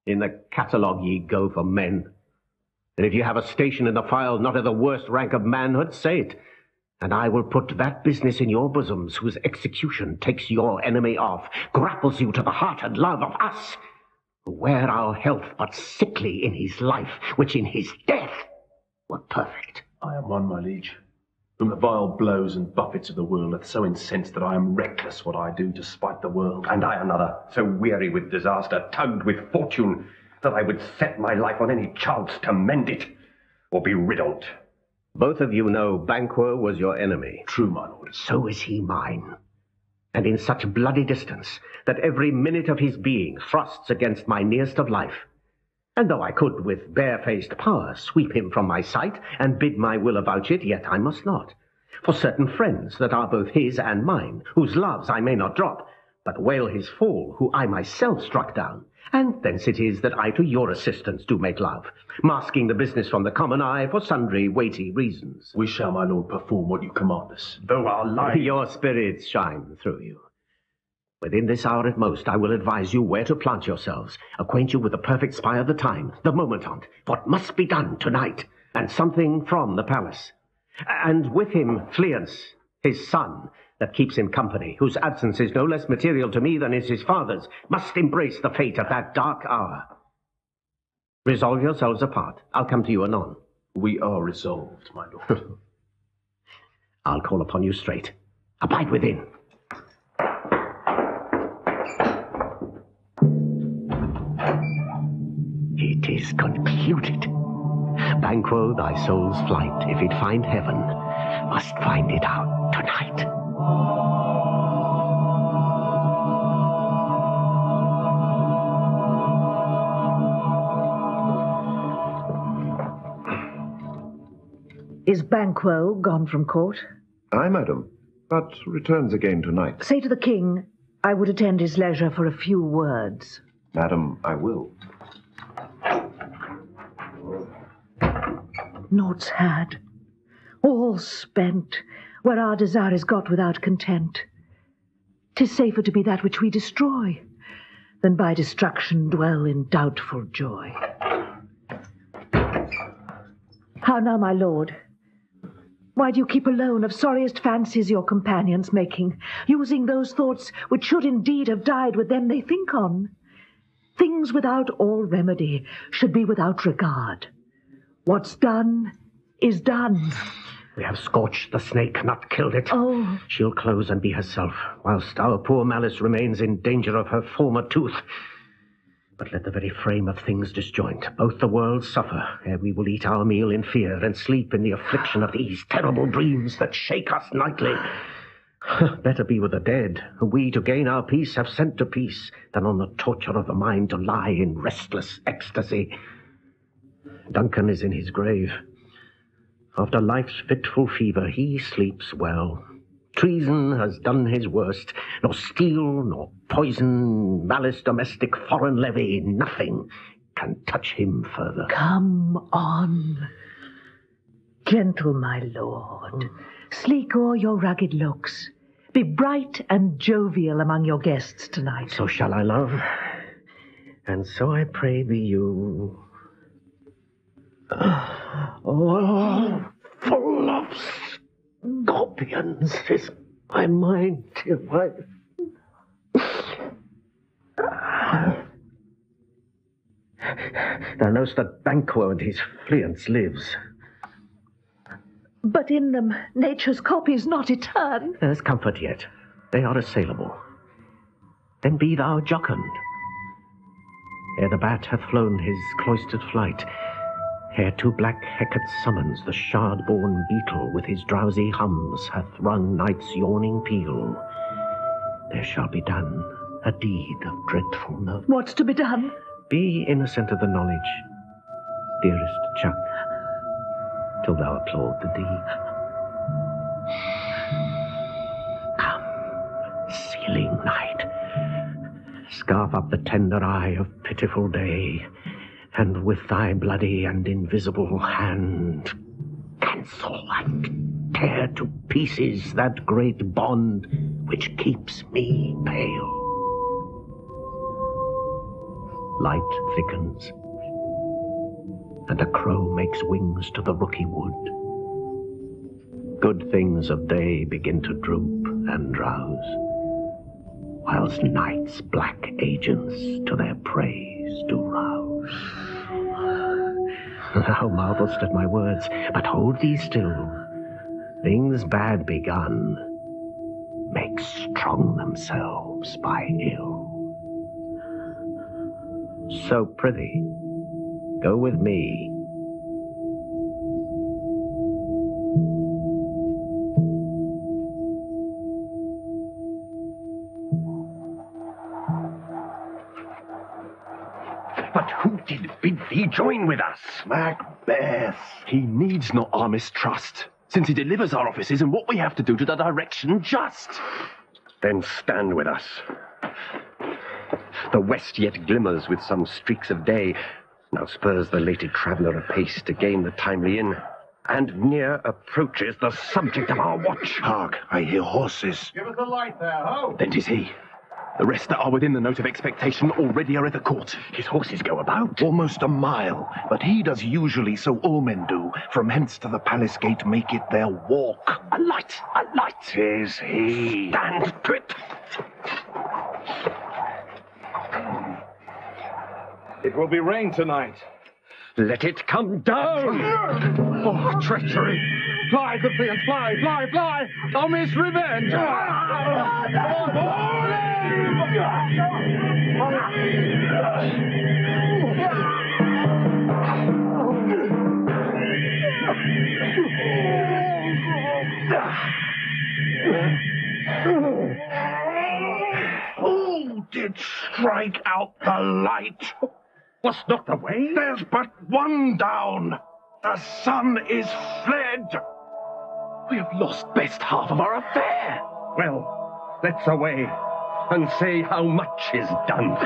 In the catalogue ye go for men. And if you have a station in the file not of the worst rank of manhood, say it, and I will put that business in your bosoms whose execution takes your enemy off, grapples you to the heart and love of us, who wear our health but sickly in his life, which in his death were perfect. I am one, my liege, whom the vile blows and buffets of the world hath so incensed that I am reckless what I do to spite the world. And I another, so weary with disaster, tugged with fortune, that I would set my life on any chance to mend it, or be rid on't. Both of you know Banquo was your enemy. True, my lord. So is he mine. And in such bloody distance, that every minute of his being thrusts against my nearest of life. And though I could with barefaced power sweep him from my sight, and bid my will about it, yet I must not. For certain friends that are both his and mine, whose loves I may not drop, but wail his fall, who I myself struck down. And thence it is that I to your assistance do make love, masking the business from the common eye for sundry weighty reasons. We shall, my lord, perform what you command us. Though our lives... Your spirits shine through you. Within this hour at most, I will advise you where to plant yourselves, acquaint you with the perfect spy of the time, the moment on't, what must be done tonight, and something from the palace. And with him Fleance, his son, that keeps him company, whose absence is no less material to me than is his father's, must embrace the fate of that dark hour. Resolve yourselves apart. I'll come to you anon. We are resolved, my lord. I'll call upon you straight. Abide within. It is is concluded. Banquo, thy soul's flight, if it find heaven, must find it out tonight. Is Banquo gone from court? Aye, madam, but returns again tonight. Say to the king I would attend his leisure for a few words. Madam, I will. Naught's had, all spent, where our desire is got without content. 'Tis safer to be that which we destroy, than by destruction dwell in doubtful joy. How now, my lord? Why do you keep alone of sorriest fancies your companions making, using those thoughts which should indeed have died with them they think on? Things without all remedy should be without regard. What's done is done. We have scorched the snake, not killed it. Oh. She'll close and be herself, whilst our poor malice remains in danger of her former tooth. But let the very frame of things disjoint. Both the worlds suffer, ere we will eat our meal in fear, and sleep in the affliction of these terrible dreams that shake us nightly. Better be with the dead, whom we to gain our peace have sent to peace, than on the torture of the mind to lie in restless ecstasy. Duncan is in his grave. After life's fitful fever, he sleeps well. Treason has done his worst. Nor steel, nor poison, malice, domestic, foreign levy, nothing can touch him further. Come on. Gentle, my lord. Sleek o'er your rugged looks. Be bright and jovial among your guests tonight. So shall I, love. And so I pray be you. Oh, full of scorpions is my mind, dear wife. Thou knowst that Banquo and his fleance lives. But in them nature's copies not etern. There's comfort yet. They are assailable. Then be thou jocund. Ere the bat hath flown his cloistered flight, ere to black Hecate summons the shard-born beetle with his drowsy hums hath rung night's yawning peal, there shall be done a deed of dreadful note. What's to be done? Be innocent of the knowledge, dearest Chuck, till thou applaud the deed. Come, sealing night, scarf up the tender eye of pitiful day, and with thy bloody and invisible hand cancel and tear to pieces that great bond which keeps me pale. Light thickens, and a crow makes wings to the rooky wood. Good things of day begin to droop and drowse, whilst night's black agents to their praise do rouse. Thou marvelst at my words, but hold thee still. Things bad begun make strong themselves by ill. So prithee, go with me. But who did bid thee join with us? Macbeth. He needs not our mistrust, since he delivers our offices and what we have to do to the direction just. Then stand with us. The west yet glimmers with some streaks of day. Now spurs the lated traveller apace to gain the timely inn, and near approaches the subject of our watch. Hark, I hear horses. Give us a light there, ho! Then 'tis he. The rest that are within the note of expectation already are at the court. His horses go about. Almost a mile, but he does usually so all men do. From hence to the palace gate make it their walk. A light, a light! 'Tis he. Stand to it! It will be rain tonight. Let it come down! Oh, treachery! Fly, good fiends, fly, fly, fly! Thou mayst revenge! strike out the light. Was not the way? There's but one down. The sun is fled. We have lost best half of our affair. Well, let's away and say how much is done.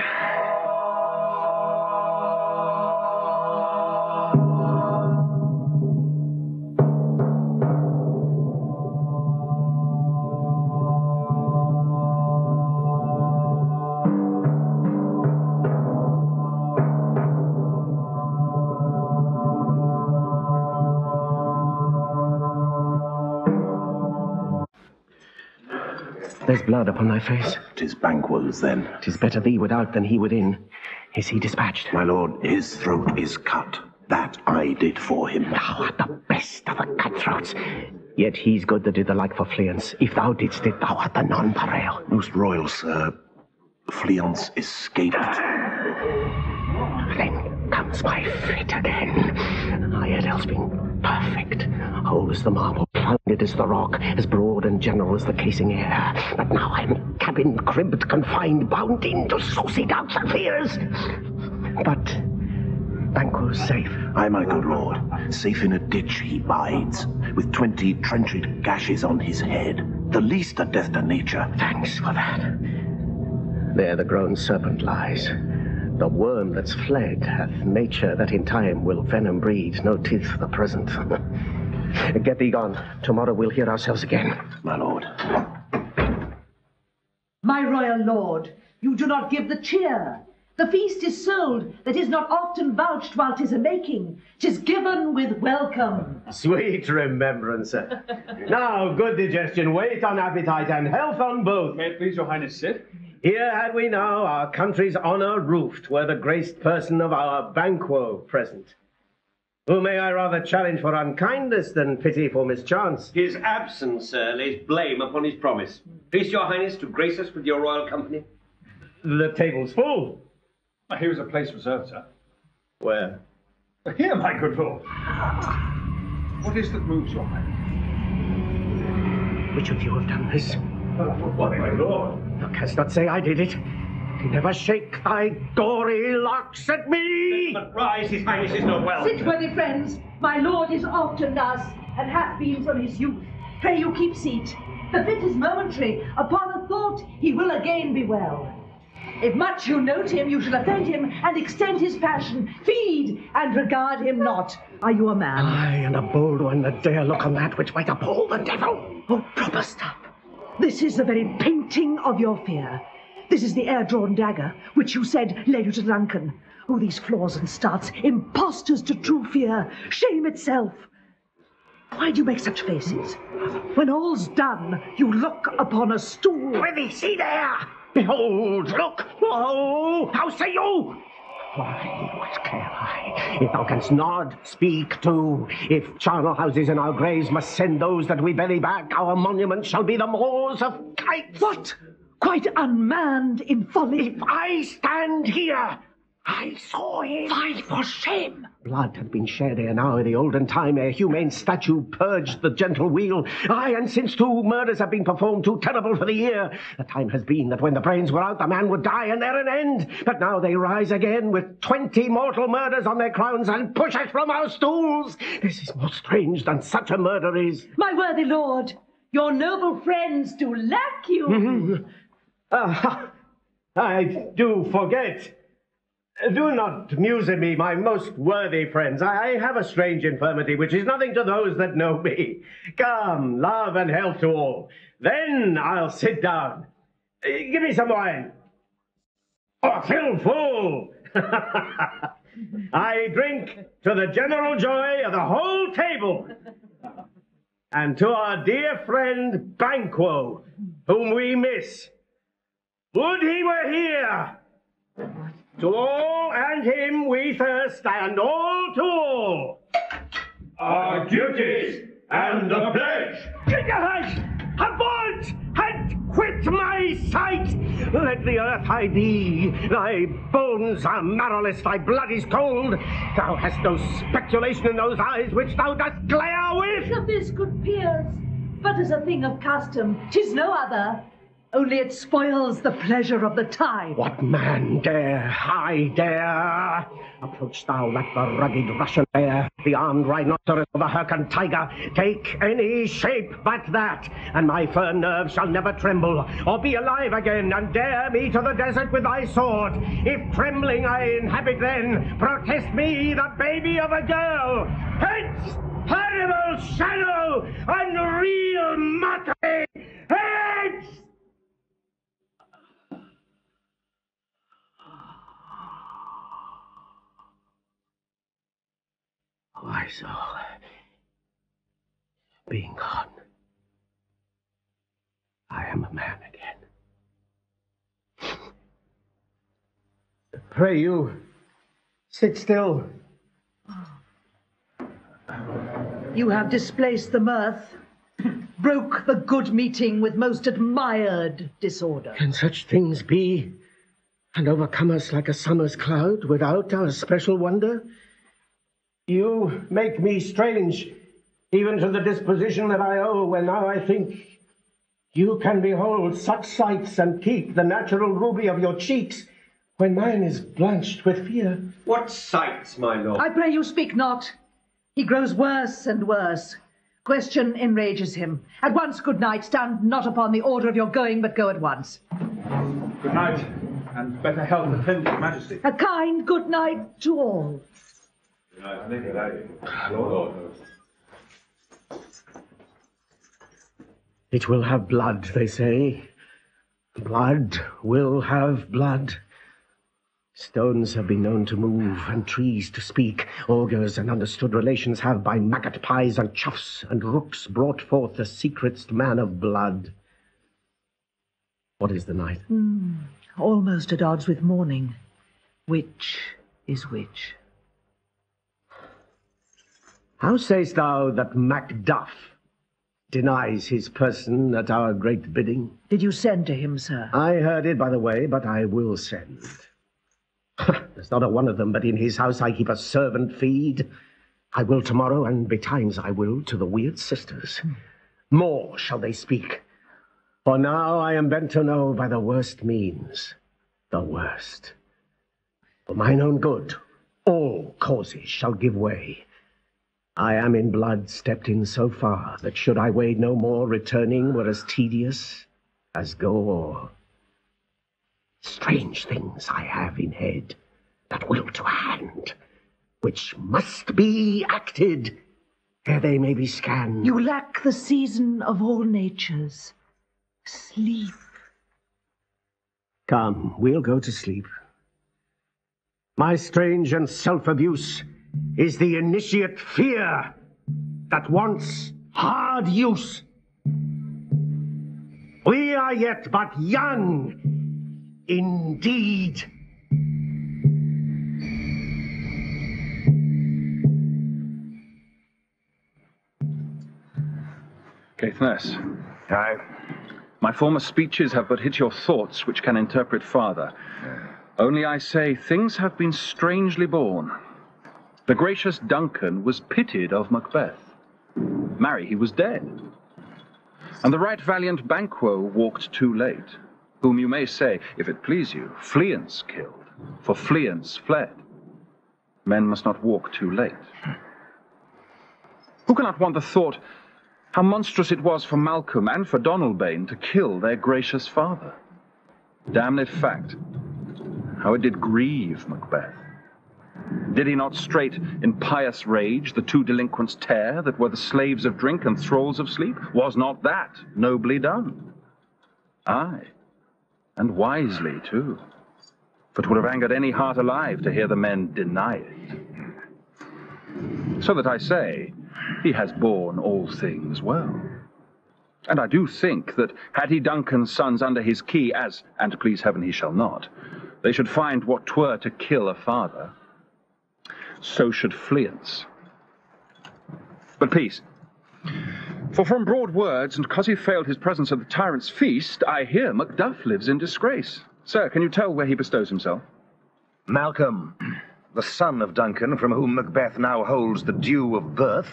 There's blood upon thy face. 'Tis Banquo's, then. 'Tis better thee without than he within. Is he dispatched? My lord, his throat is cut. That I did for him. Thou art the best of the cutthroats. Yet he's good that did the like for Fleance. If thou didst it, thou art the nonpareil. Most royal sir, Fleance escaped. Then comes my fate again. I had else been perfect, whole as the marble, founded as the rock, as broad and general as the casing air. But now I'm cabined, cribbed, confined, bound in to saucy doubts and fears. But Banquo's safe. Aye, my good lord. Safe in a ditch he bides, with 20 trenched gashes on his head. The least a death to nature. Thanks for that. There the grown serpent lies. The worm that's fled hath nature that in time will venom breed, no teeth the present. Get thee gone. Tomorrow we'll hear ourselves again. My lord. My royal lord, you do not give the cheer. The feast is sold that is not often vouched while 'tis a-making. 'Tis given with welcome. Sweet remembrancer. Now, good digestion, weight on appetite, and health on both. May it please your highness sit? Here had we now our country's honour roofed, were the graced person of our Banquo present. Who may I rather challenge for unkindness than pity for mischance? His absence, sir, lays blame upon his promise. Please your highness to grace us with your royal company. The table's full. Here is a place reserved, sir. Where? Here, my good lord. What is that moves your highness? Which of you have done this? Why, my lord? Thou canst not say I did it. Never shake thy gory locks at me! But rise, his highness is not well. Sit, worthy friends. My lord is often thus, and hath been from his youth. Pray you keep seat. The fit is momentary. Upon a thought, he will again be well. If much you note him, you shall offend him, and extend his passion. Feed, and regard him not. Are you a man? Aye, and a bold one that dare look on that which might appall the devil. Oh, proper stuff. This is the very painting of your fear. This is the air-drawn dagger, which you said led you to Duncan. Oh, these flaws and starts, impostors to true fear, shame itself. Why do you make such faces? When all's done, you look upon a stool. Prithee, see there! Behold, look! Oh, how say you? Why, what care I? If thou canst nod, speak too. If charnel houses in our graves must send those that we bury back, our monuments shall be the moors of kites. What? Quite unmanned in folly. If I stand here, I saw it. Fie for shame! Blood had been shed ere now in the olden time, ere humane statue purged the gentle wheel. Aye, and since 2 murders have been performed, too terrible for the ear. The time has been that when the brains were out, the man would die, and there an end. But now they rise again with 20 mortal murders on their crowns, and push us from our stools. This is more strange than such a murder is. My worthy lord, your noble friends do lack you. Mm-hmm. I do forget. Do not muse at me, my most worthy friends. I have a strange infirmity, which is nothing to those that know me. Come, love and health to all. Then I'll sit down. Give me some wine. Oh, fill full. I drink to the general joy of the whole table. And to our dear friend Banquo, whom we miss. Would he were here! To all and him we thirst, and all to all. Our duties and the pledge. Avaunt and quit my sight! Let the earth hide thee. Thy bones are marrowless, thy blood is cold. Thou hast no speculation in those eyes which thou dost glare with. Of this, good peers, but as a thing of custom, 'tis no other. Only it spoils the pleasure of the time. What man dare, I dare? Approach thou like the rugged Russian bear, the armed rhinoceros or the Hyrcan tiger. Take any shape but that, and my firm nerves shall never tremble, or be alive again, and dare me to the desert with thy sword. If trembling I inhabit then, protest me the baby of a girl. Hence, horrible shadow, unreal mockery! Hence! My soul, being gone, I am a man again. Pray you, sit still. You have displaced the mirth, broke the good meeting with most admired disorder. Can such things be, and overcome us like a summer's cloud without our special wonder? You make me strange, even to the disposition that I owe, when now I think you can behold such sights and keep the natural ruby of your cheeks, when mine is blanched with fear. What sights, my lord? I pray you speak not. He grows worse and worse. Question enrages him. At once, good night. Stand not upon the order of your going, but go at once. Good night, and better health attend your majesty. A kind good night to all. It will have blood, they say. Blood will have blood. Stones have been known to move, and trees to speak. Augurs and understood relations have by maggot pies and choughs and rooks brought forth the secret'st man of blood. What is the night? Almost at odds with morning. Which is which? How say'st thou that Macduff denies his person at our great bidding? Did you send to him, sir? I heard it by the way, but I will send. There's not a one of them, but in his house I keep a servant feed. I will tomorrow, and betimes I will to the weird sisters. More shall they speak, for now I am bent to know by the worst means, the worst. For mine own good, all causes shall give way. I am in blood stepped in so far that should I wade no more, returning were as tedious as go o'er. Strange things I have in head, that will to hand, which must be acted ere they may be scanned. You lack the season of all natures, sleep. Come, we'll go to sleep. My strange and self-abuse is the initiate fear that wants hard use. We are yet but young, indeed. Caithness. Aye. My former speeches have but hit your thoughts, which can interpret farther. Only I say, things have been strangely born. The gracious Duncan was pitied of Macbeth. Marry, he was dead. And the right valiant Banquo walked too late, whom you may say, if it please you, Fleance killed, for Fleance fled. Men must not walk too late. Who cannot want the thought how monstrous it was for Malcolm and for Donalbain to kill their gracious father? Damned fact, how it did grieve Macbeth. Did he not straight in pious rage the two delinquents tear that were the slaves of drink and thralls of sleep? Was not that nobly done? Aye, and wisely too. For it would have angered any heart alive to hear the men deny it. So that I say, he has borne all things well. And I do think that had he Duncan's sons under his key, as, and please heaven he shall not, they should find what 'twere to kill a father, so should Fleance. But peace. For from broad words, and 'cause he failed his presence at the tyrant's feast, I hear Macduff lives in disgrace. Sir, can you tell where he bestows himself? Malcolm, the son of Duncan, from whom Macbeth now holds the due of birth,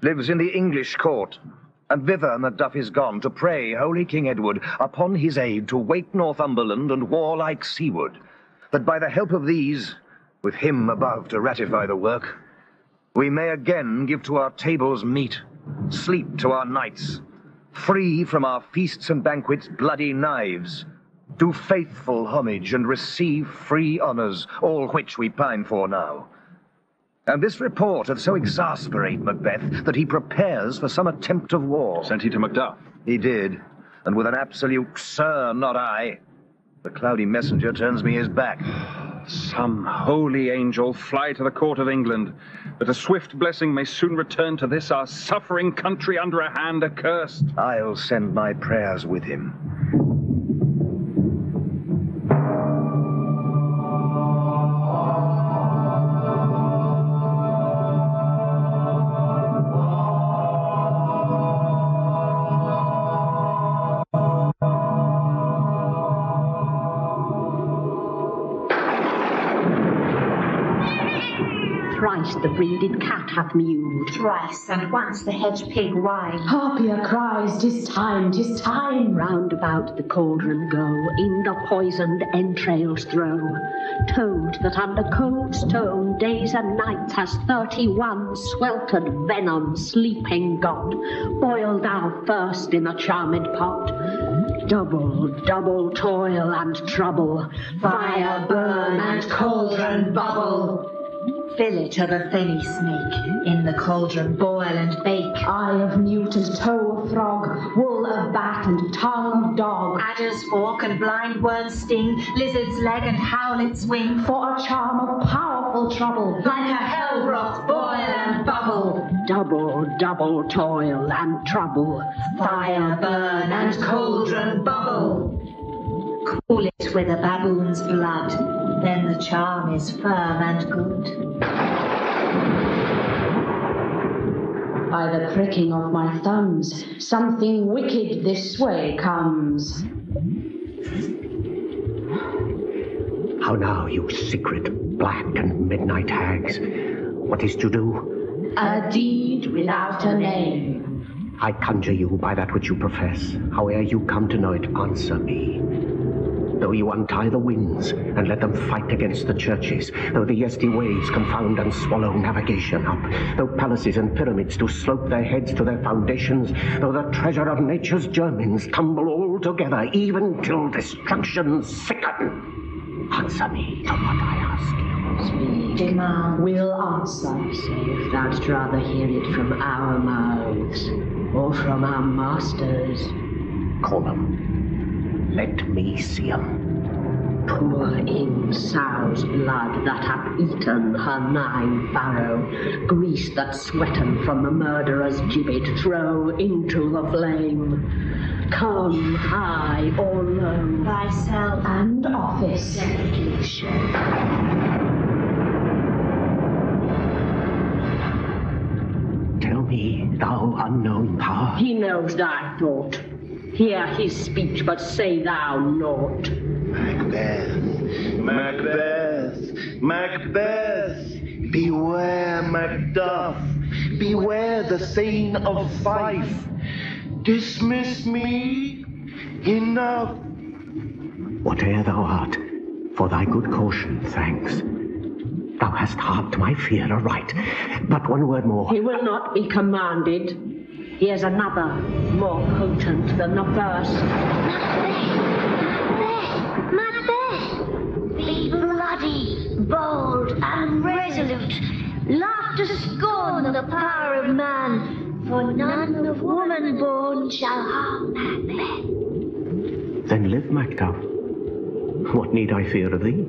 lives in the English court, And thither Macduff is gone to pray holy King Edward upon his aid to wake Northumberland and warlike seaward, that by the help of these, with him above to ratify the work, we may again give to our tables meat, sleep to our nights, free from our feasts and banquets bloody knives, do faithful homage and receive free honours, all which we pine for now. And this report hath so exasperate Macbeth that he prepares for some attempt of war. Sent he to Macduff? He did, and with an absolute "Sir, not I," the cloudy messenger turns me his back. Some holy angel fly to the court of England, that a swift blessing may soon return to this our suffering country under a hand accursed. I'll send my prayers with him. Thrice the breeded cat hath mewed. Thrice, and once the hedge pig whined. Harpier cries, 'tis time, 'tis time. Round about the cauldron go, in the poisoned entrails throw. Toad that under cold stone days and nights has 31 sweltered venom sleeping got. Boil thou first in a charmed pot. Double, double toil and trouble. Fire burn and cauldron bubble. Fillet of a fenny snake, in the cauldron boil and bake. Eye of newt and toe of frog, wool of bat and tongue of dog. Adder's fork and blind worm's sting, lizard's leg and howlet's wing. For a charm of powerful trouble, like a hell broth boil and bubble. Double, double toil and trouble. Fire burn and cauldron bubble. Cool it with a baboon's blood, then the charm is firm and good. By the pricking of my thumbs, something wicked this way comes. How now, you secret, black and midnight hags? What is to do? A deed without a name. I conjure you by that which you profess, howe'er you come to know it, answer me. Though you untie the winds and let them fight against the churches, though the yeasty waves confound and swallow navigation up, though palaces and pyramids do slope their heads to their foundations, though the treasure of nature's germins tumble all together, even till destruction sicken, answer me to what I ask you. Speak. Demand. We'll answer, if thou'dst rather hear it from our mouths, or from our masters. Call them. Let me see 'em. Pour in sow's blood that hath eaten her 9 farrow, grease that sweaten from the murderer's gibbet throw into the flame. Come high or low, thyself and office deftly show. Tell me, thou unknown power. He knows thy thought. Hear his speech, but say thou naught. Macbeth, Macbeth, Macbeth, beware Macduff, beware the Thane of Fife. Dismiss me, enough. Whate'er thou art, for thy good caution, thanks. Thou hast harped my fear aright. But one word more. He will not be commanded. Here's another, more potent than the first. Macbeth! Macbeth! Be bloody, bold, and resolute. Laugh to scorn the power of man, for none of woman born shall harm Macbeth. Then live, Macduff. What need I fear of thee?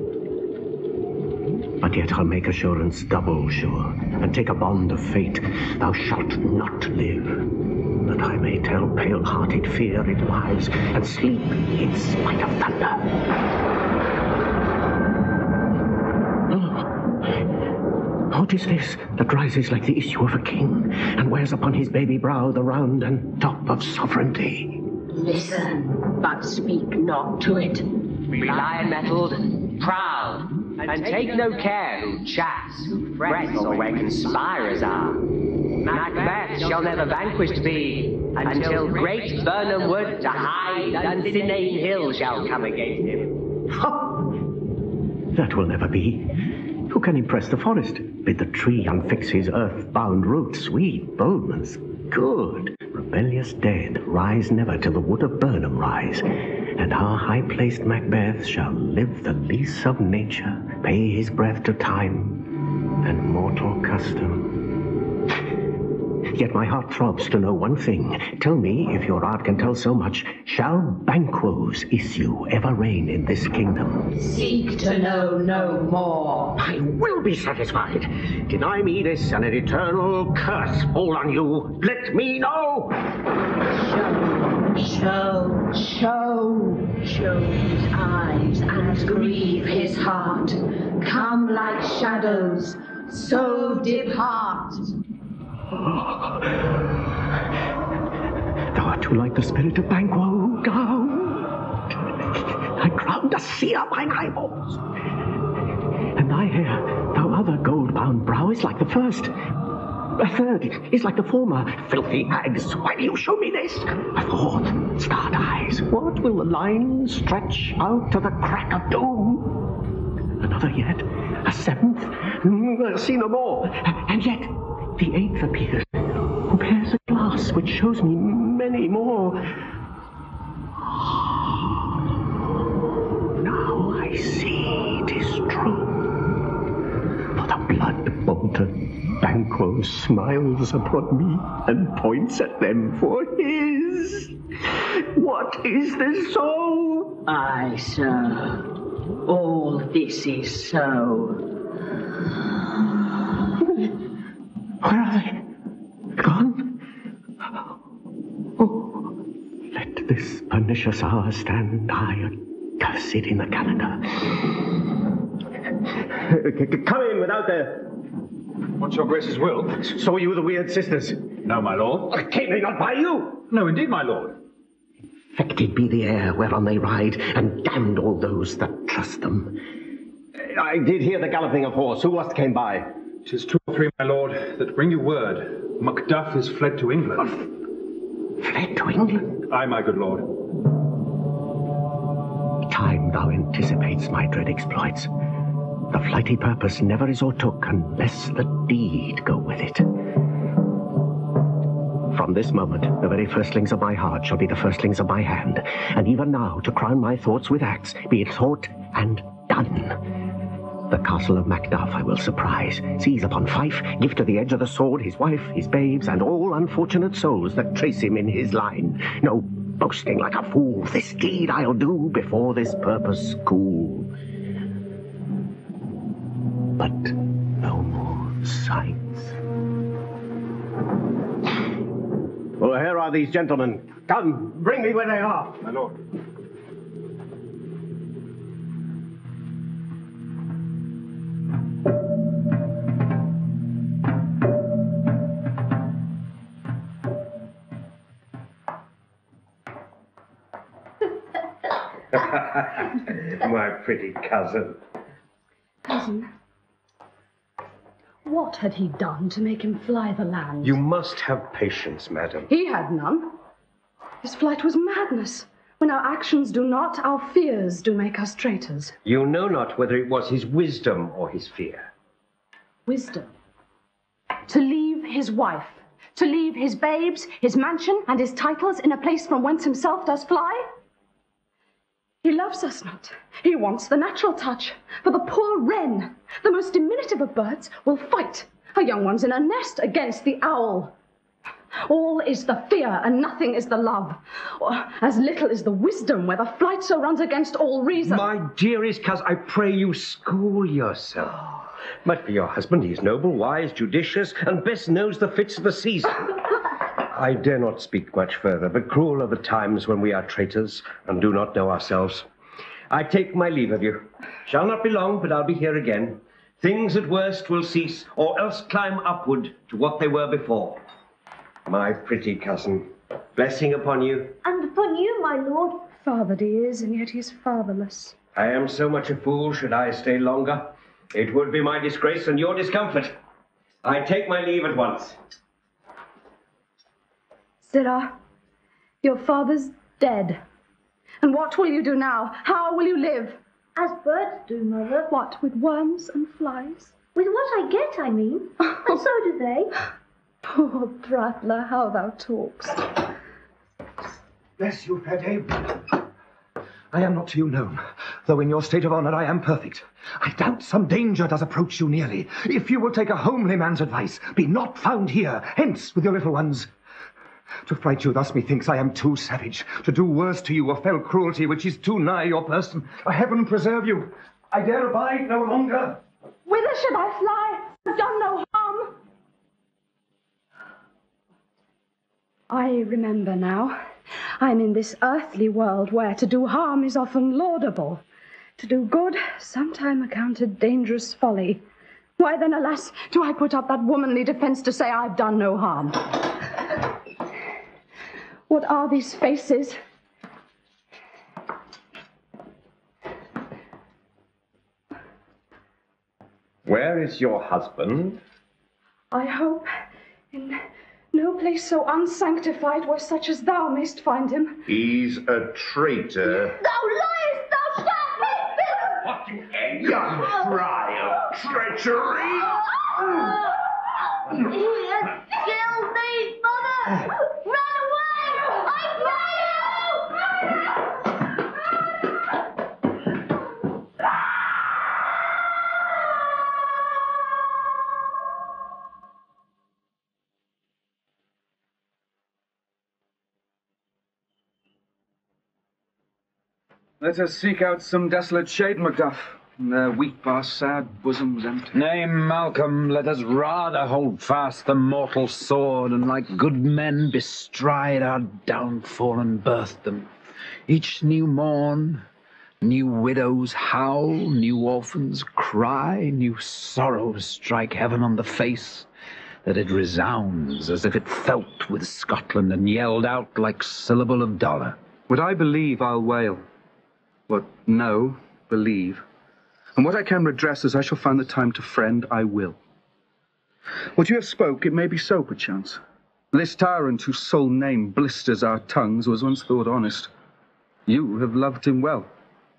But yet I'll make assurance double sure, and take a bond of fate. Thou shalt not live, that I may tell pale-hearted fear it lies, and sleep in spite of thunder. What is this that rises like the issue of a king, and wears upon his baby brow the round and top of sovereignty? Listen, but speak not to it. Be lion-mettled, proud, and take no care who chats, who frets, or where conspirers are. Macbeth shall never vanquished be, until great Burnham Wood to hide on Sinane Hill shall come against him. That will never be. Who can impress the forest? Bid the tree unfix his earth-bound roots. We bowmans, good. Rebellious dead, rise never till the wood of Burnham rise. And our high-placed Macbeth shall live the lease of nature, pay his breath to time and mortal custom. Yet my heart throbs to know one thing. Tell me, if your art can tell so much, shall Banquo's issue ever reign in this kingdom? Seek to know no more. I will be satisfied. Deny me this, and an eternal curse fall on you. Let me know! Show his eyes and grieve his heart. Come like shadows, so depart. Thou art too like the spirit of Banquo. Down. I ground a sea of mine eyeballs. And thy hair, thou other gold-bound brow, is like the first. A third is like the former. Filthy hags, why do you show me this? A fourth, starred eyes. What will the line stretch out to the crack of doom? Another yet, a seventh, see no more. And yet, the eighth appears, who bears a glass which shows me many more. Now I see 'tis true. For the blood-bolted Banquo smiles upon me and points at them for his. What is this so? Aye, sir. All this is so. Where are they? Gone? Oh, let this pernicious hour stand high, accursed in the calendar. Come in without the... What's your grace's will? Saw you the weird sisters? No, my lord. Came they not by you? No, indeed, my lord. Infected be the air whereon they ride, and damned all those that trust them. I did hear the galloping of horse. Who was came by? 'Tis 2 or 3, my lord, that bring you word. Macduff is fled to England. Fled to England? Aye, my good lord. Time thou anticipates my dread exploits. The flighty purpose never is o'ertook unless the deed go with it. From this moment, the very firstlings of my heart shall be the firstlings of my hand, and even now, to crown my thoughts with acts, be it thought and done. The castle of Macduff I will surprise, seize upon Fife, give to the edge of the sword his wife, his babes, and all unfortunate souls that trace him in his line. No boasting like a fool, this deed I'll do before this purpose cool. But no more sights. Well, here are these gentlemen. Come, bring me where they are. My lord. My pretty cousin. Cousin, what had he done to make him fly the land? You must have patience, madam. He had none. His flight was madness. When our actions do not, our fears do make us traitors. You know not whether it was his wisdom or his fear. Wisdom. To leave his wife, to leave his babes, his mansion, and his titles in a place from whence himself does fly? He loves us not. He wants the natural touch. For the poor wren, the most diminutive of birds, will fight her young ones in a nest against the owl. All is the fear, and nothing is the love. Or as little is the wisdom, where the flight so runs against all reason. My dearest cousin, I pray you school yourself. But for your husband, he is noble, wise, judicious, and best knows the fits of the season. I dare not speak much further, but cruel are the times when we are traitors and do not know ourselves. I take my leave of you. Shall not be long, but I'll be here again. Things at worst will cease, or else climb upward to what they were before. My pretty cousin, blessing upon you. And upon you, my lord. Fathered he is, and yet he's fatherless. I am so much a fool should I stay longer. It would be my disgrace and your discomfort. I take my leave at once. Sirrah, your father's dead. And what will you do now? How will you live? As birds do, Mother. What, with worms and flies? With what I get, I mean. And so do they. Poor prattler, how thou talkst. Bless you, fair dame. I am not to you known, though in your state of honour I am perfect. I doubt some danger does approach you nearly. If you will take a homely man's advice, be not found here, hence with your little ones. To fright you thus, methinks I am too savage. To do worse to you a fell cruelty which is too nigh your person. Heaven preserve you. I dare abide no longer. Whither should I fly? I've done no harm. I remember now. I'm in this earthly world where to do harm is often laudable. To do good, sometime accounted dangerous folly. Why then, alas, do I put up that womanly defence to say I've done no harm? What are these faces? Where is your husband? I hope in no place so unsanctified where such as thou mayst find him. He's a traitor. Thou liest, thou shalt be What you young fry of treachery! He has killed thee, Mother! Run away! I pray you! Let us seek out some desolate shade, Macduff. Their weep our sad bosoms empty. Nay, Malcolm, let us rather hold fast the mortal sword, and like good men bestride our downfall and birth them. Each new morn, new widows howl, new orphans cry, new sorrows strike heaven on the face, that it resounds as if it felt with Scotland and yelled out like syllable of dollar. What I believe, I'll wail. What no, believe. And what I can redress as I shall find the time to friend, I will. What you have spoke, it may be so, perchance. This tyrant whose sole name blisters our tongues was once thought honest. You have loved him well.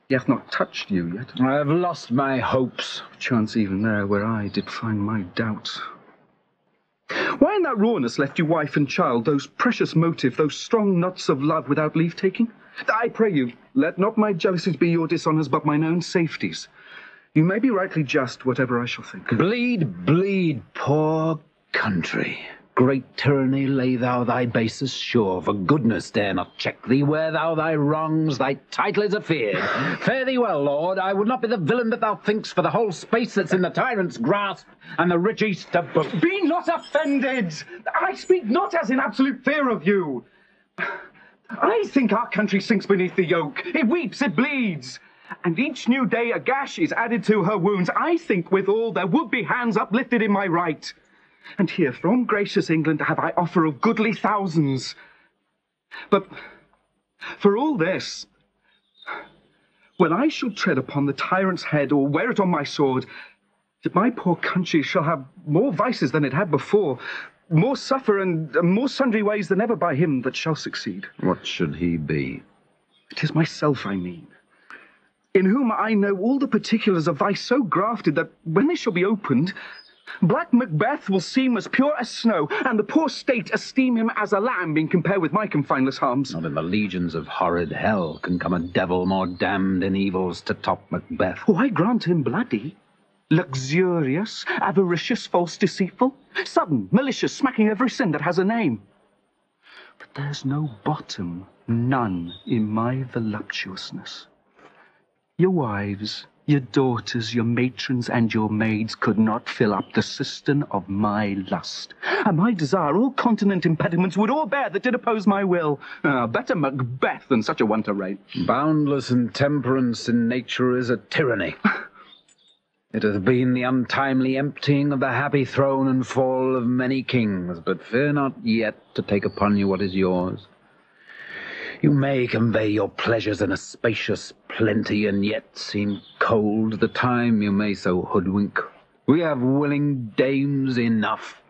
He hath not touched you yet. I have lost my hopes. Chance even there where I did find my doubts. Why in that rawness left you wife and child, those precious motive, those strong knots of love without leave-taking? I pray you, let not my jealousies be your dishonours, but mine own safeties. You may be rightly just, whatever I shall think. Bleed, bleed, poor country. Great tyranny, lay thou thy bases sure, for goodness dare not check thee where thou thy wrongs, thy title is afeard. Fare thee well, lord, I would not be the villain that thou think'st for the whole space that's in the tyrant's grasp, and the rich east of book. Be not offended! I speak not as in absolute fear of you. I think our country sinks beneath the yoke. It weeps, it bleeds. And each new day a gash is added to her wounds. I think withal there would be hands uplifted in my right. And here from gracious England have I offer of goodly thousands. But for all this, when I shall tread upon the tyrant's head or wear it on my sword, that my poor country shall have more vices than it had before, more suffer and more sundry ways than ever by him that shall succeed. What should he be? It is myself I mean, in whom I know all the particulars of vice so grafted that when they shall be opened, Black Macbeth will seem as pure as snow, and the poor state esteem him as a lamb in compare with my confineless harms. Not in the legions of horrid hell can come a devil more damned in evils to top Macbeth. Oh, I grant him bloody, luxurious, avaricious, false, deceitful, sudden, malicious, smacking every sin that has a name. But there's no bottom, none, in my voluptuousness. Your wives, your daughters, your matrons, and your maids could not fill up the cistern of my lust. And my desire, all continent impediments would all bear that did oppose my will. Better Macbeth than such a one to reign. Boundless intemperance in nature is a tyranny. It hath been the untimely emptying of the happy throne and fall of many kings, but fear not yet to take upon you what is yours. You may convey your pleasures in a spacious plenty, and yet seem cold the time you may so hoodwink. We have willing dames enough,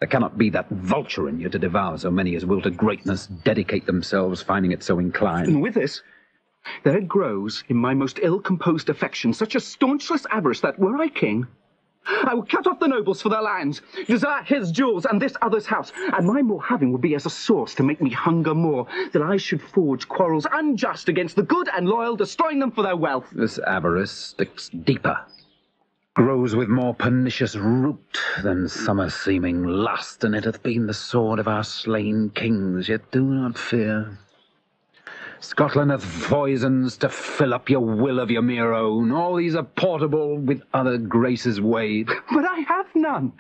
There cannot be that vulture in you to devour so many as will to greatness dedicate themselves, finding it so inclined. And with this, there grows in my most ill-composed affection such a staunchless avarice that, were I king, I would cut off the nobles for their lands, desire his jewels and this other's house, and my more having would be as a source to make me hunger more, that I should forge quarrels unjust against the good and loyal, destroying them for their wealth. This avarice sticks deeper, grows with more pernicious root than summer-seeming lust, and it hath been the sword of our slain kings, yet do not fear. Scotland hath poisons to fill up your will of your mere own. All these are portable with other graces weighed. But I have none.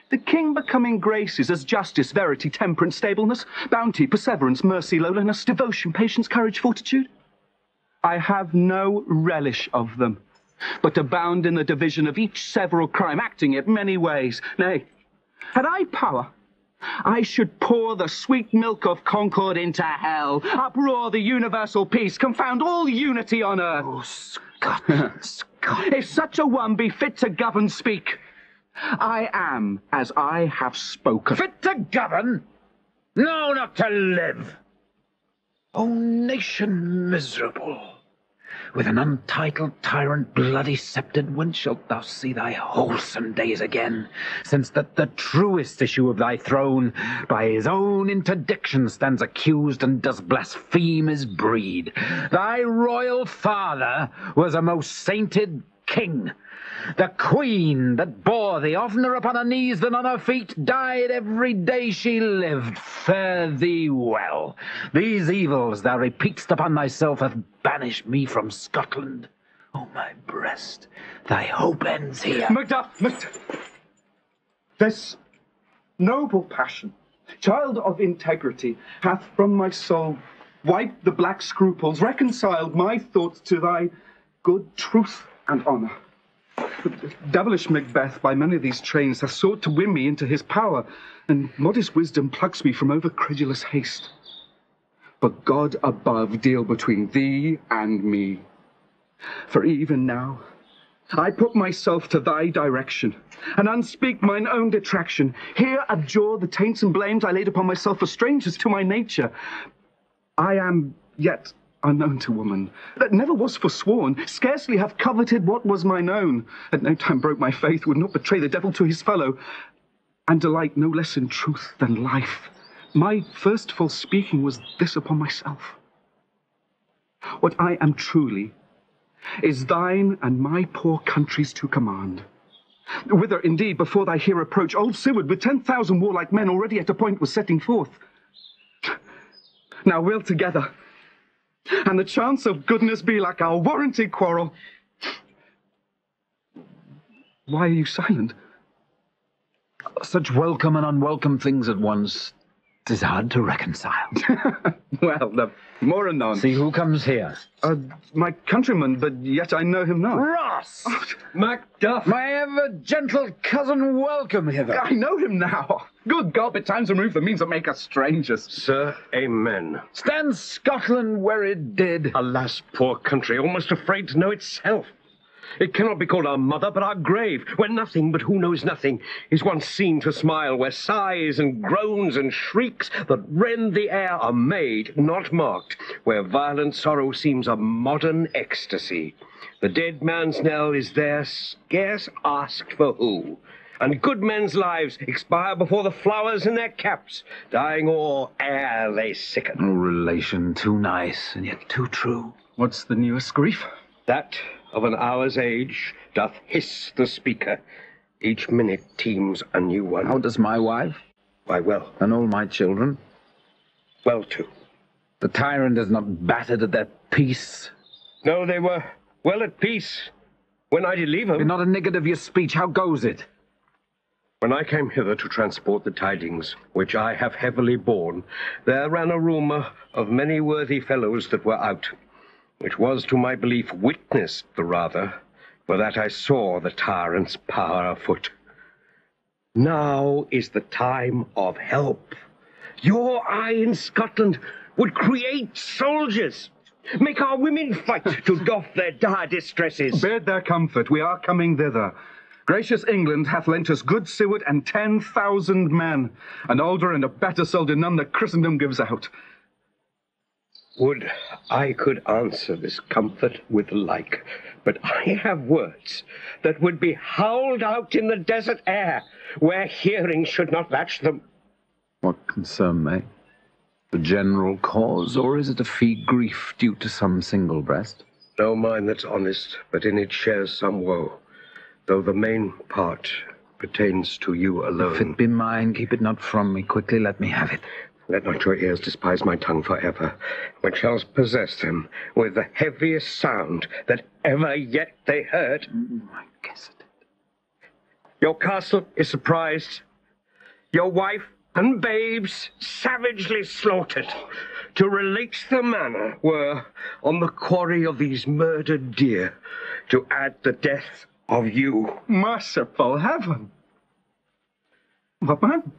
The king becoming graces as justice, verity, temperance, stableness, bounty, perseverance, mercy, lowliness, devotion, patience, courage, fortitude. I have no relish of them, but abound in the division of each several crime, acting it many ways. Nay, had I power, I should pour the sweet milk of concord into hell, uproar the universal peace, confound all unity on earth. Oh, Scotland, Scotland. If such a one be fit to govern, speak. I am as I have spoken. Fit to govern? No, not to live. O nation miserable, with an untitled tyrant bloody sceptred, when shalt thou see thy wholesome days again, since that the truest issue of thy throne by his own interdiction stands accused and does blaspheme his breed? Thy royal father was a most sainted king. The queen that bore thee oftener upon her knees than on her feet died every day she lived. Fare thee well. These evils thou repeat'st upon thyself hath banished me from Scotland. O my breast, thy hope ends here. Macduff! This noble passion, child of integrity, hath from my soul wiped the black scruples, reconciled my thoughts to thy good truth and honour. Devilish Macbeth, by many of these trains, hath sought to win me into his power, and modest wisdom plucks me from over-credulous haste. But God above deal between thee and me. For even now, I put myself to thy direction, and unspeak mine own detraction. Here abjure the taints and blames I laid upon myself for strangers to my nature. I am yet unknown to woman, that never was forsworn, scarcely have coveted what was mine own, at no time broke my faith, would not betray the devil to his fellow, and delight no less in truth than life. My first false speaking was this upon myself. What I am truly is thine and my poor country's to command. Whither, indeed, before thy here approach, old Siward with 10,000 warlike men already at a point was setting forth. Now we'll together, and the chance of goodness be like our warranted quarrel. Why are you silent? Such welcome and unwelcome things at once, 'tis hard to reconcile. Well, more anon. See who comes here. My countryman, but yet I know him not. Ross! Macduff! My ever-gentle cousin, welcome hither. I know him now. Good God, but time's removed the means that make us strangers. Sir, amen. Stands Scotland where it did. Alas, poor country, almost afraid to know itself. It cannot be called our mother, but our grave, where nothing but who knows nothing is once seen to smile, where sighs and groans and shrieks that rend the air are made, not marked, where violent sorrow seems a modern ecstasy. The dead man's knell is there scarce asked for who, and good men's lives expire before the flowers in their caps, dying o'er ere they sicken. Oh, relation too nice and yet too true. What's the newest grief? That of an hour's age doth hiss the speaker. Each minute teems a new one. How does my wife? Why, well. And all my children? Well, too. The tyrant is not battered at their peace. No, they were well at peace when I did leave them. You're not a niggard of your speech. How goes it? When I came hither to transport the tidings, which I have heavily borne, there ran a rumour of many worthy fellows that were out, which was to my belief witnessed the rather, for that I saw the tyrant's power afoot. Now is the time of help. Your eye in Scotland would create soldiers, make our women fight to doff their dire distresses. Bid their comfort, we are coming thither. Gracious England hath lent us good Seward and 10,000 men, an older and a better soul than none that Christendom gives out. Would I could answer this comfort with like, but I have words that would be howled out in the desert air, where hearing should not match them. What concern may? The general cause, or is it a fee grief due to some single breast? No mind that's honest, but in it shares some woe, though the main part pertains to you alone. If it be mine, keep it not from me. Quickly let me have it. Let not your ears despise my tongue forever, which shall possess them with the heaviest sound that ever yet they heard. I guess it. Your castle is surprised, your wife and babes savagely slaughtered. To relate the manner were, on the quarry of these murdered deer, to add the death of you. Merciful heaven! What, man?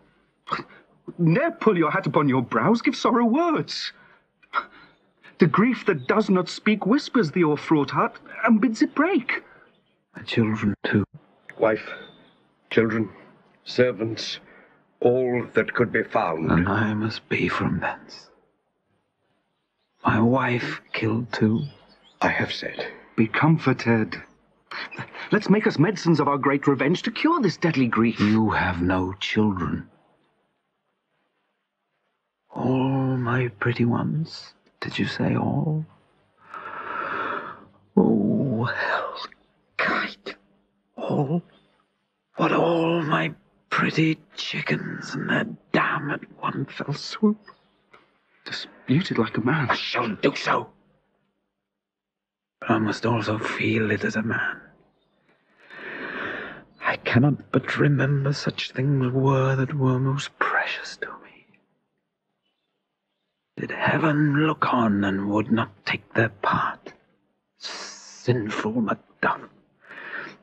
Ne'er pull your hat upon your brows, give sorrow words. The grief that does not speak whispers the o'erfraught heart and bids it break. My children, too. Wife, children, servants, all that could be found. And I must be from thence. My wife killed too. I have said. Be comforted. Let's make us medicines of our great revenge to cure this deadly grief. You have no children. All my pretty ones, did you say all? Oh, hell, kite. All? What, all my pretty chickens and their dam at one fell swoop? Disputed like a man. I shall do so. But I must also feel it as a man. I cannot but remember such things were that were most precious to me. Did heaven look on and would not take their part? Sinful Macduff,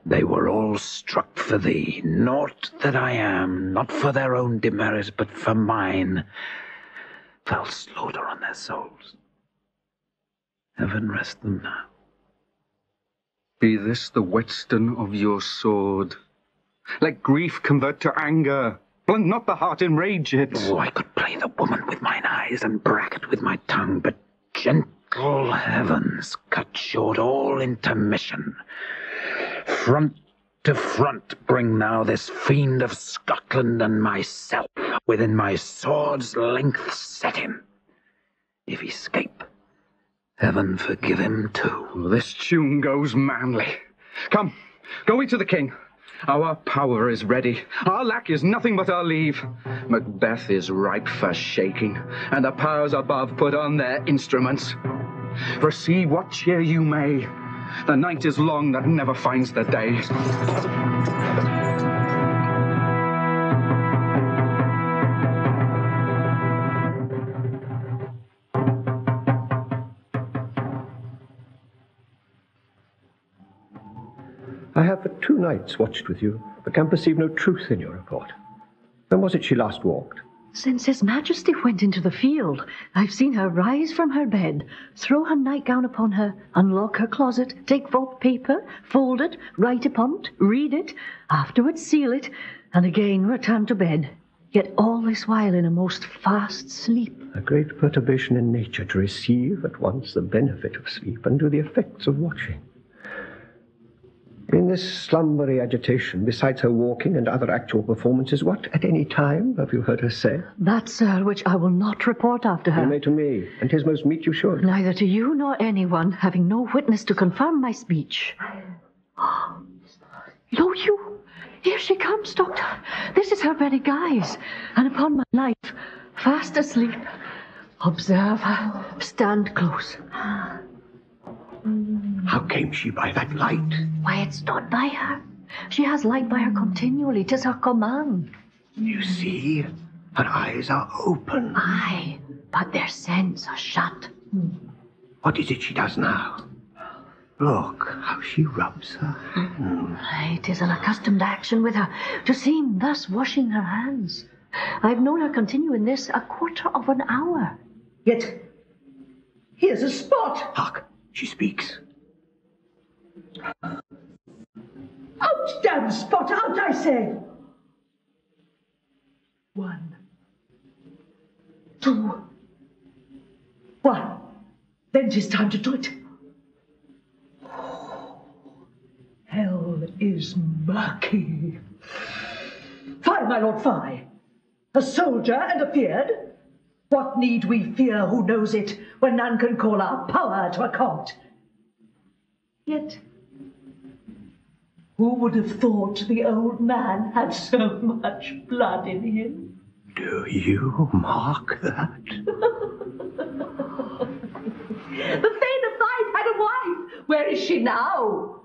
they were all struck for thee, naught that I am, not for their own demerit, but for mine, fell slaughter on their souls. Heaven rest them now. Be this the whetstone of your sword. Let grief convert to anger. Blunt not the heart, enrage it. Oh, I could play the woman with mine eyes and bracket with my tongue, but gentle heavens, cut short all intermission. Front to front bring now this fiend of Scotland and myself, within my sword's length set him. If he escape, heaven forgive him too. This tune goes manly. Come, go we to the king. Our power is ready. Our lack is nothing but our leave. Macbeth is ripe for shaking, and the powers above put on their instruments. Receive what cheer you may. The night is long that never finds the day. I have for 2 nights watched with you, but can perceive no truth in your report. When was it she last walked? Since His Majesty went into the field, I've seen her rise from her bed, throw her nightgown upon her, unlock her closet, take forth paper, fold it, write upon it, read it, afterwards seal it, and again return to bed. Yet all this while in a most fast sleep. A great perturbation in nature to receive at once the benefit of sleep and do the effects of watching. In this slumbery agitation, besides her walking and other actual performances, what at any time have you heard her say? That, sir, which I will not report after her. You may to me, and 'tis most meet you should. Neither to you nor anyone, having no witness to confirm my speech. Lo, you! Here she comes, Doctor. This is her very guise, and upon my life, fast asleep. Observe her. Stand close. How came she by that light? Why, it stood by her. She has light by her continually. 'Tis her command. You see, her eyes are open. Aye, but their senses are shut. What is it she does now? Look how she rubs her hands. It is an accustomed action with her, to seem thus washing her hands. I've known her continue in this a quarter of an hour. Yet, here's a spot. Hark, she speaks. Out, damn spot, out, I say! 1, 2, 1. Then 'tis time to do it. Hell is murky. Fie, my lord, fie. A soldier and afeard? What need we fear who knows it, when none can call our power to account? Yet, who would have thought the old man had so much blood in him? Do you mark that? The Thane of Fife had a wife. Where is she now?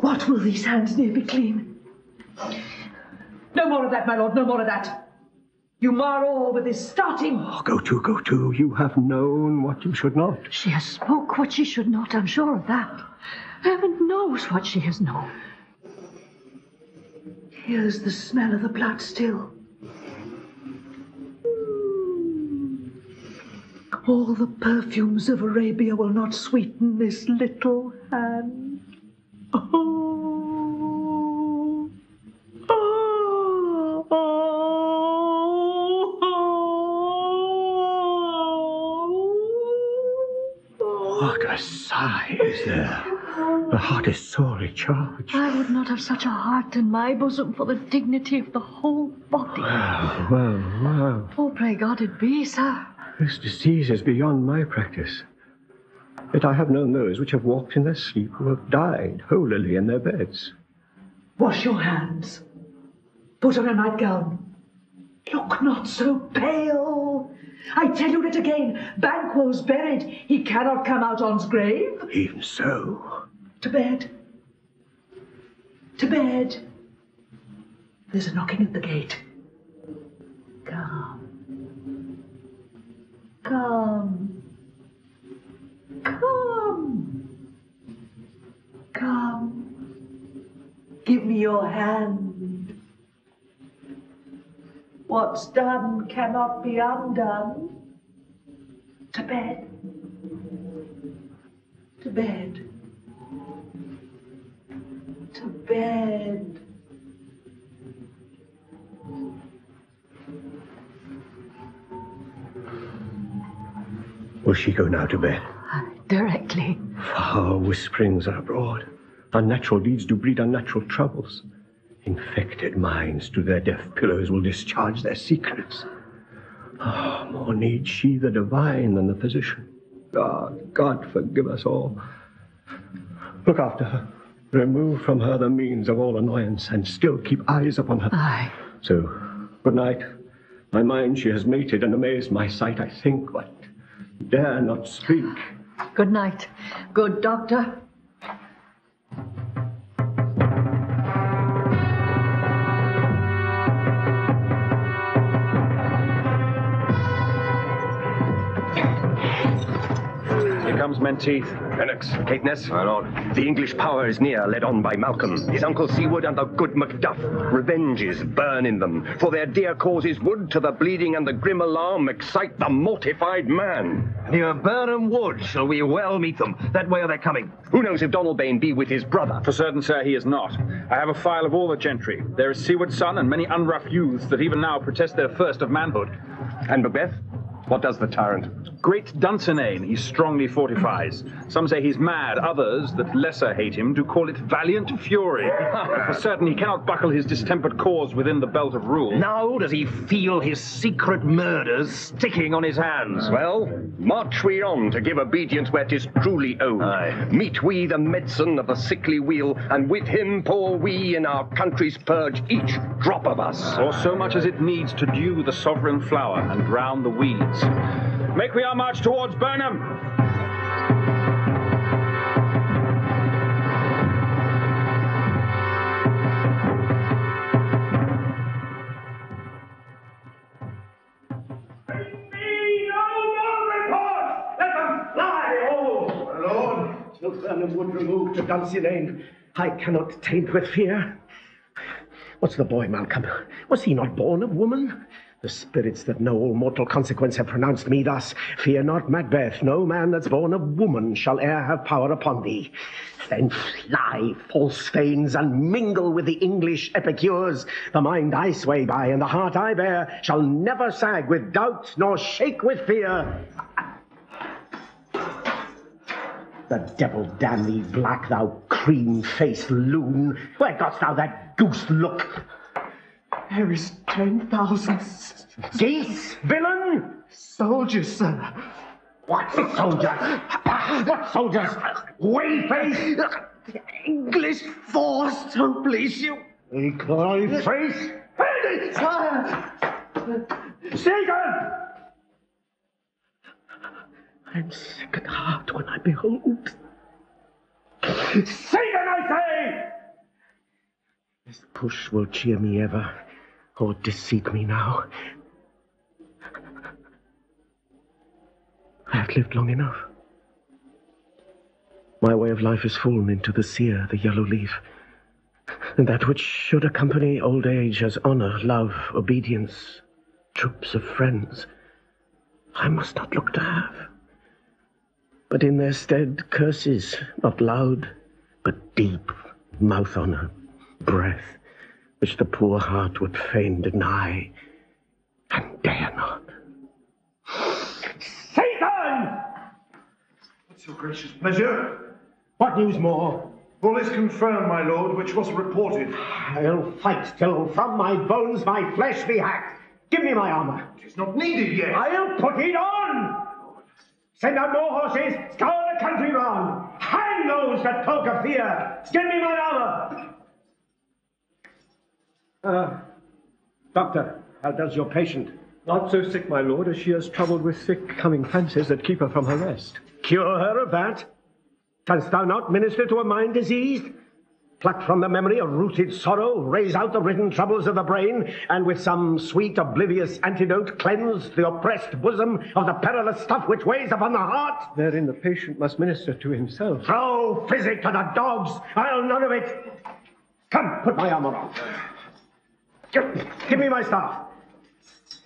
What will these hands near be clean? No more of that, my lord, no more of that. You mar all with this starting. Oh, go to. You have known what you should not. She has spoke what she should not, I'm sure of that. Heaven knows what she has known. Here's the smell of the blood still. All the perfumes of Arabia will not sweeten this little hand. Oh. What a sigh is there. The heart is sorely charged. I would not have such a heart in my bosom for the dignity of the whole body. Well. Oh, pray God it be, sir. This disease is beyond my practice. Yet I have known those which have walked in their sleep who have died holily in their beds. Wash your hands. Put on a nightgown. Look not so pale. I tell you it again. Banquo's buried. He cannot come out on's grave. Even so. To bed. To bed. There's a knocking at the gate. Come. Come. Give me your hand. What's done cannot be undone. To bed. To bed. To bed. Will she go now to bed? Directly. Foul whisperings are abroad. Unnatural deeds do breed unnatural troubles. Infected minds to their deaf pillows will discharge their secrets. More needs she the divine than the physician. God forgive us all. Look after her. Remove from her the means of all annoyance, and still keep eyes upon her. Aye. So, good night. My mind she has mated, and amazed my sight. I think, but dare not speak. Good night. Good doctor. Here comes Menteith. Lennox, Caithness, my lord. The English power is near, led on by Malcolm, his uncle Seward, and the good Macduff. Revenges burn in them, for their dear causes would, to the bleeding and the grim alarm, excite the mortified man. Near Burnham Wood shall we well meet them. That way are they coming. Who knows if Donalbain be with his brother? For certain, sir, he is not. I have a file of all the gentry. There is Seward's son and many unrough youths that even now protest their thirst of manhood. And Macbeth? What does the tyrant? Great Dunsinane he strongly fortifies. Some say he's mad, others, that lesser hate him, do call it valiant fury. For certain he cannot buckle his distempered cause within the belt of rule. Now does he feel his secret murders sticking on his hands. Well, march we on to give obedience where 'tis truly owed. Aye. Meet we the medicine of the sickly wheel, and with him pour we in our country's purge each drop of us. Or so much as it needs to dew the sovereign flower and drown the weeds. Make we our march towards Burnham! Till Burnham would remove to Dunsinane, I cannot taint with fear. What's the boy, Malcolm? Was he not born of woman? The spirits that know all mortal consequence have pronounced me thus. Fear not, Macbeth. No man that's born of woman shall e'er have power upon thee. Then fly, false fanes, and mingle with the English epicures. The mind I sway by and the heart I bear shall never sag with doubt nor shake with fear. The devil damn thee, black, thou cream-faced loon. Where gotst thou that goose look? There is 10,000... Geese, villain! Soldiers, sir. What soldiers? What soldiers? Whey-face! English force, so please you. Face! Sire! Satan! I'm sick at heart when I behold. Satan, I say! This push will cheer me ever, or deceit me now. I have lived long enough. My way of life has fallen into the sear, the yellow leaf, and that which should accompany old age as honor, love, obedience, troops of friends, I must not look to have. But in their stead, curses, not loud, but deep, mouth honor, breath, which the poor heart would fain deny, and dare not. Satan! What's your gracious pleasure? What news more? All is confirmed, my lord, which was reported. I'll fight till from my bones my flesh be hacked. Give me my armor. It is not needed yet. I'll put it on! Send out more horses, scour the country round. Hang those that poke of fear. Give me my armor. Doctor, how does your patient? Not so sick, my lord, as she is troubled with thick coming fancies that keep her from her rest. Cure her of that? Canst thou not minister to a mind diseased? Pluck from the memory a rooted sorrow, raise out the written troubles of the brain, and with some sweet oblivious antidote cleanse the oppressed bosom of the perilous stuff which weighs upon the heart? Therein the patient must minister to himself. Throw physic to the dogs! I'll none of it! Come, put my armor on. Give me my staff.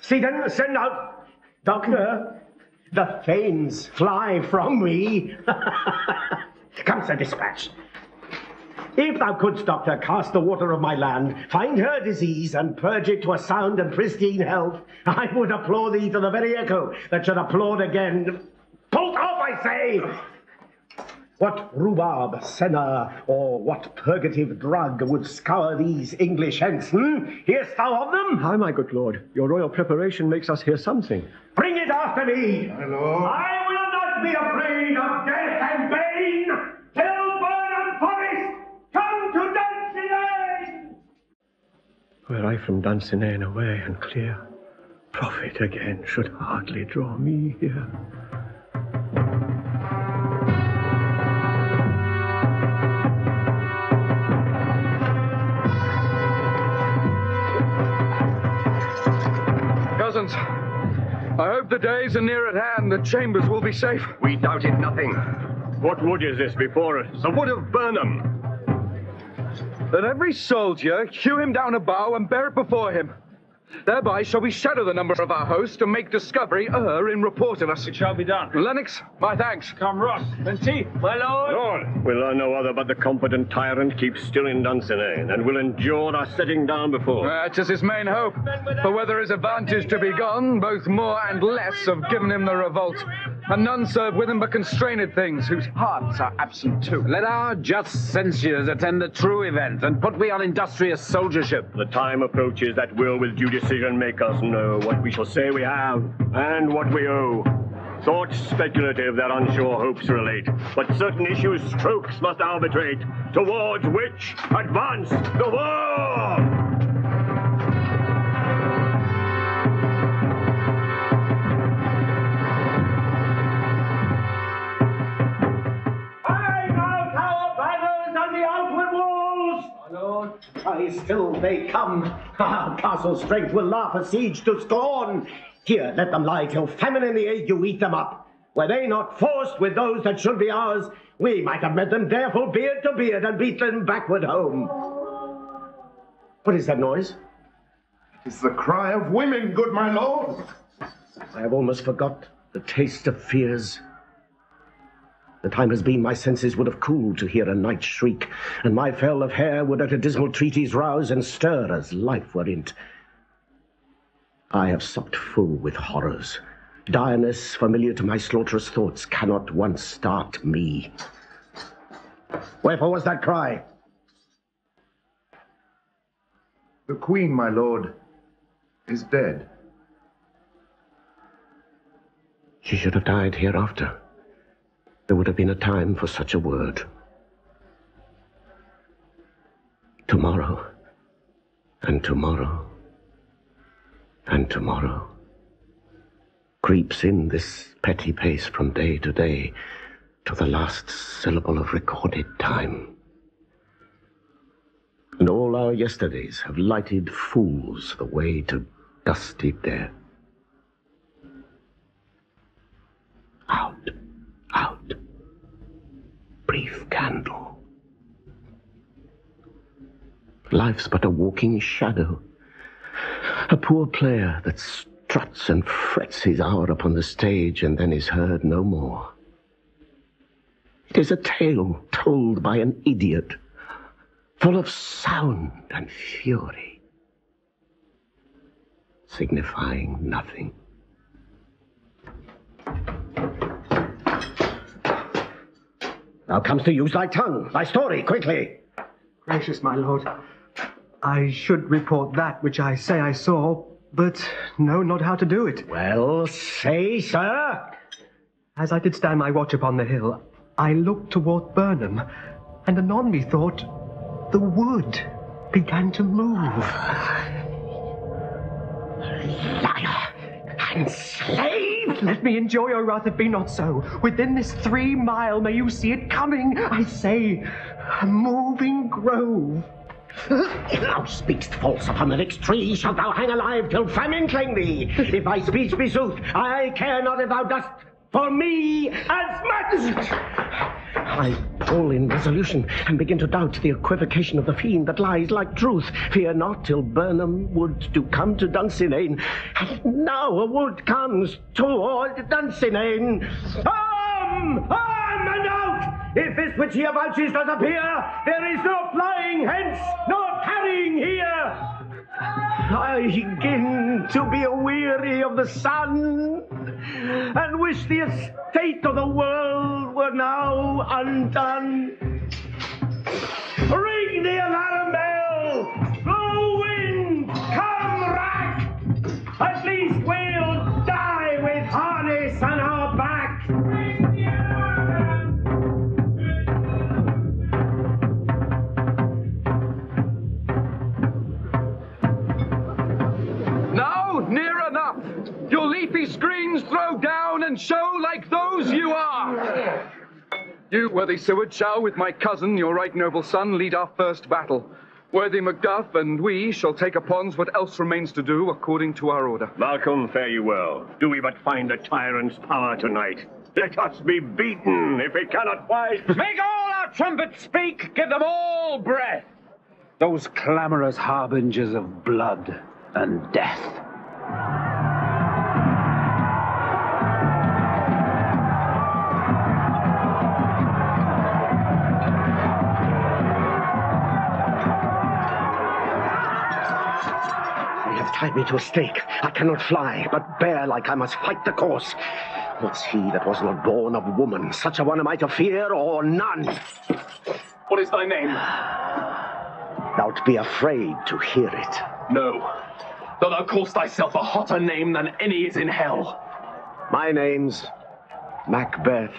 Seaton, send out. Doctor, the fanes fly from me. Comes the dispatch. If thou couldst, doctor, cast the water of my land, find her disease, and purge it to a sound and pristine health, I would applaud thee to the very echo that should applaud again. Bolt off, I say! What rhubarb, senna, or what purgative drug would scour these English hence, Hear'st thou of them? Aye, my good lord. Your royal preparation makes us hear something. Bring it after me! My lord. I will not be afraid of death and bane! Till Burnham Forest come to Dunsinane! Were I from Dunsinane away and clear, profit again should hardly draw me here. Cousins, I hope the days are near at hand. The chambers will be safe. We doubted nothing. What wood is this before us? The wood of Burnham. Let every soldier hew him down a bough and bear it before him. Thereby shall we shadow the number of our host and make discovery err in report of us. It shall be done. Lennox, my thanks. Come, Ross. Menteith, my lord. Lord, we'll learn no other but the competent tyrant keeps still in Dunsinane, and will endure our setting down before. That is his main hope. For whether his advantage to be gone, both more and less have given him the revolt. And none serve with him but constrained things, whose hearts are absent too. Let our just censures attend the true event, and put we on industrious soldiership. The time approaches that will with due decision make us know what we shall say we have, and what we owe. Thoughts speculative their unsure hopes relate, but certain issues strokes must arbitrate, towards which advance the war! Aye, still they come. Our castle strength will laugh a siege to scorn. Here, let them lie till famine in the ague eat them up. Were they not forced with those that should be ours, we might have met them dareful beard to beard and beat them backward home. What is that noise? 'Tis the cry of women, good my lord. I have almost forgot the taste of fears. The time has been my senses would have cooled to hear a night shriek, and my fell of hair would at a dismal treatise rouse and stir as life were in't. I have supped full with horrors. Direness, familiar to my slaughterous thoughts, cannot once start me. Wherefore was that cry? The queen, my lord, is dead. She should have died hereafter. There would have been a time for such a word. Tomorrow, and tomorrow, and tomorrow creeps in this petty pace from day to day to the last syllable of recorded time. And all our yesterdays have lighted fools the way to dusty death. Out, out, brief candle. Life's but a walking shadow, a poor player that struts and frets his hour upon the stage and then is heard no more. It is a tale told by an idiot, full of sound and fury, signifying nothing. Now comes to use thy tongue, thy story, quickly. Gracious my lord, I should report that which I say I saw, but know not how to do it. Well, say, sir. As I did stand my watch upon the hill, I looked toward Burnham, and anon methought the wood began to move. Liar and slave! Let me enjoy, or rather be not so. Within this 3 mile may you see it coming, I say, a moving grove. Thou speakst false upon the next tree. Shalt thou hang alive till famine claim thee? If thy speech be sooth, I care not if thou dost for me as much. I pull in resolution and begin to doubt the equivocation of the fiend that lies like truth. Fear not till Burnham would do come to Dunsinane, and now a wood comes toward Dunsinane. Arm and out! If this which he avouches does appear, there is no flying hence, nor tarrying here. I begin to be aweary of the sun, and wish the estate of the world were now undone. Ring the alarm bell! Blow wind! Come rack! At least we'll die with harness on our back! Now, near enough! Your leafy screens throw down and show like those you are! You, worthy Seward, shall, with my cousin, your right noble son, lead our first battle. Worthy Macduff and we shall take upon what else remains to do according to our order. Malcolm, fare you well. Do we but find the tyrant's power tonight? Let us be beaten if we cannot fight. Make all our trumpets speak! Give them all breath! Those clamorous harbingers of blood and death. They have tied me to a stake. I cannot fly, but bear like I must fight the course. What's he that was not born of woman? Such a one am I to fear, or none? What is thy name? Thou'lt be afraid to hear it. No. Though thou call'st thyself a hotter name than any is in hell. My name's Macbeth.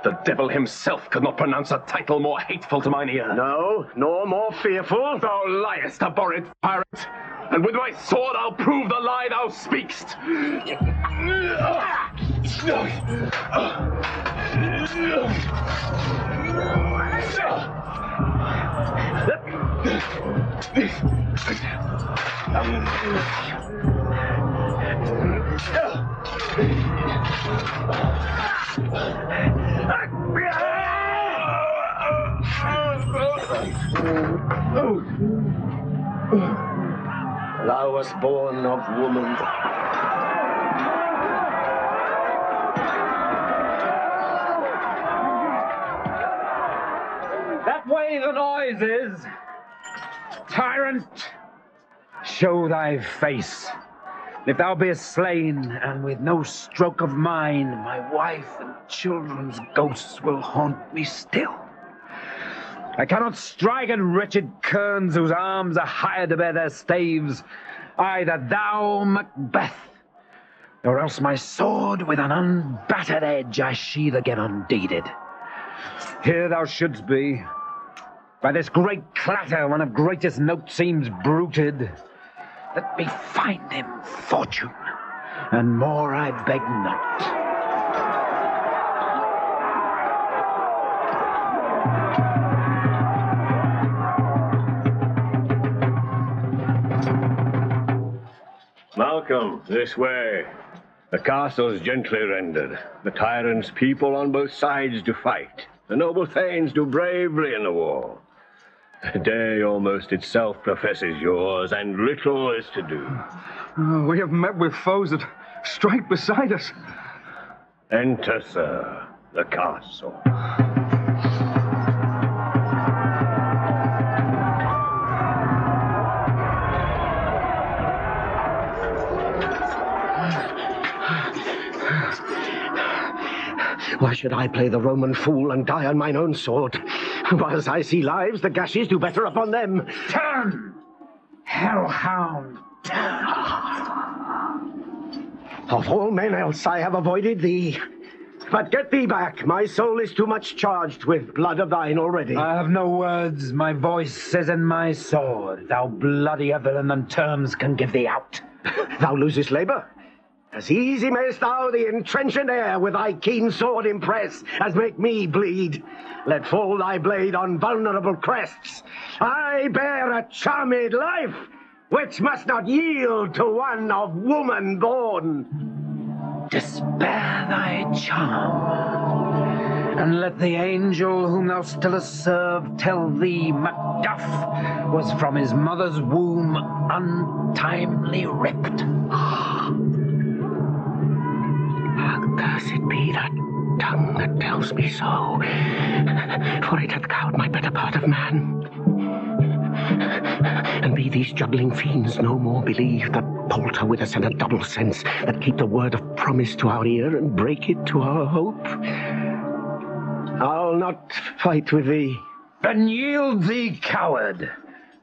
The devil himself could not pronounce a title more hateful to mine ear. No, nor more fearful. Thou liest, abhorred pirate, and with my sword I'll prove the lie thou speakst. Thou wast born of woman. That way the noise is. Tyrant, show thy face. If thou beest slain, and with no stroke of mine, my wife and children's ghosts will haunt me still. I cannot strike at wretched kerns whose arms are hired to bear their staves, either thou, Macbeth, or else my sword with an unbattered edge I sheathe again undeeded. Here thou shouldst be. By this great clatter, one of greatest note seems bruited. Let me find him, fortune, and more I beg not. Malcolm, this way. The castle's gently rendered. The tyrant's people on both sides do fight. The noble thanes do bravely in the war. The day almost itself professes yours, and little is to do. We have met with foes that strike beside us. Enter, sir, the castle. Why should I play the Roman fool and die on mine own sword? Whilst I see lives, the gashes do better upon them. Turn! Hellhound, turn! Of all men else I have avoided thee. But get thee back. My soul is too much charged with blood of thine already. I have no words. My voice is in my sword. Thou bloodier villain than terms can give thee out. Thou losest labour. As easy mayst thou the entrenchant air with thy keen sword impress, as make me bleed. Let fall thy blade on vulnerable crests. I bear a charmed life, which must not yield to one of woman born. Despair thy charm, and let the angel whom thou still hast served tell thee Macduff was from his mother's womb untimely ripped. Accursed be that tongue that tells me so, for it hath cowed my better part of man. And be these juggling fiends no more believed that palter with us in a double sense, that keep the word of promise to our ear and break it to our hope. I'll not fight with thee. Then yield thee, coward,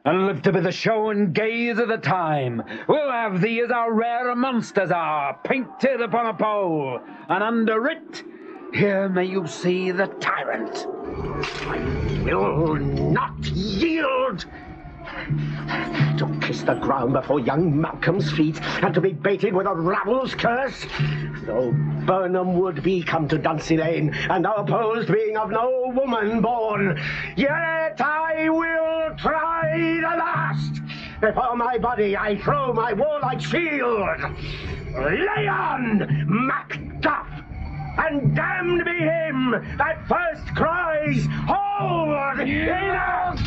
and live to be the show and gaze of the time. We'll have thee as our rare monsters are, painted upon a pole, and under it, here may you see the tyrant. I will not yield. To kiss the ground before young Malcolm's feet, and to be baited with a rabble's curse. Though Burnham would be come to Dunsinane, and thou opposed being of no woman born, yet I will try the last. Before my body I throw my warlike shield. Lay on, Macduff, and damned be him that first cries, hold! Enough!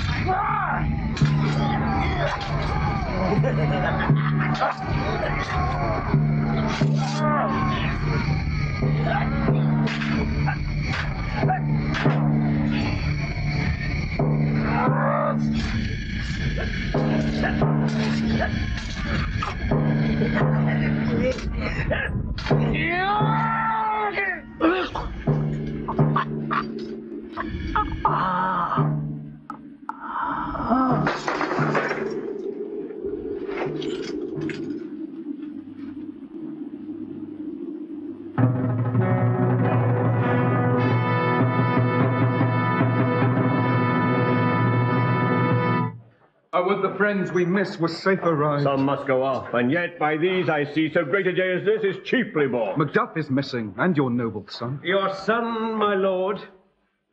I would the friends we miss were safe arrived. Some must go off, and yet by these I see so great a day as this is cheaply bought. Macduff is missing, and your noble son. Your son, my lord,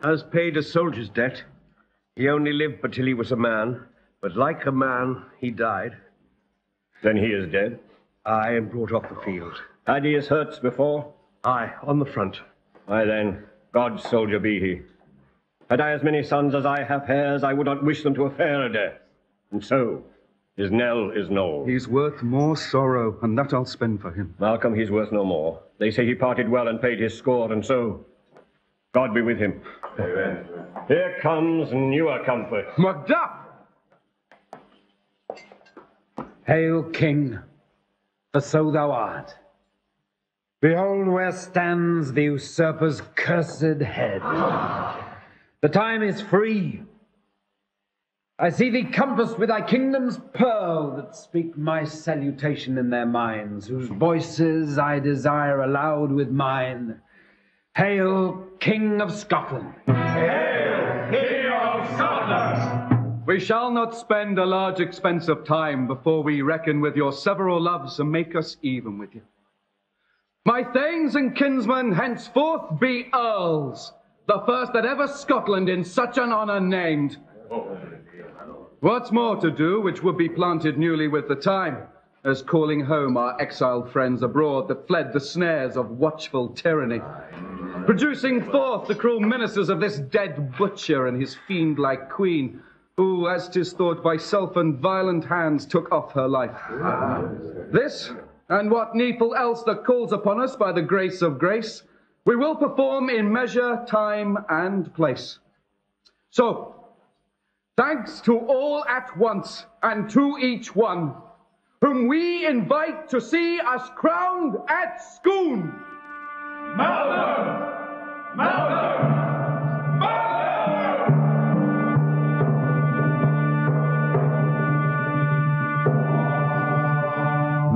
has paid a soldier's debt. He only lived but till he was a man, but like a man, he died. Then he is dead? Aye, and brought off the field. Had he his hurts before? Aye, on the front. Aye then, God's soldier be he. Had I as many sons as I have hairs, I would not wish them to a fairer death. And so, His knell is known. He's worth more sorrow, and that I'll spend for him. Malcolm, he's worth no more. They say he parted well and paid his score, and so God be with him. Amen. Here comes newer comfort. Macduff! Hail, King, for so thou art. Behold where stands the usurper's cursed head. The time is free. I see thee compassed with thy kingdom's pearl, that speak my salutation in their minds, whose voices I desire aloud with mine. Hail, King of Scotland! Hail, King of Scotland! We shall not spend a large expense of time before we reckon with your several loves and make us even with you. My thanes and kinsmen henceforth be earls, the first that ever Scotland in such an honour named. What's more to do, which would be planted newly with the time, as calling home our exiled friends abroad that fled the snares of watchful tyranny, producing forth the cruel ministers of this dead butcher and his fiend-like queen, who, as 'tis thought, by self and violent hands took off her life. This, and what needful else that calls upon us by the grace of grace, we will perform in measure, time, and place. So, thanks to all at once, and to each one, whom we invite to see us crowned at Scone. Malcolm! Malcolm! Malcolm!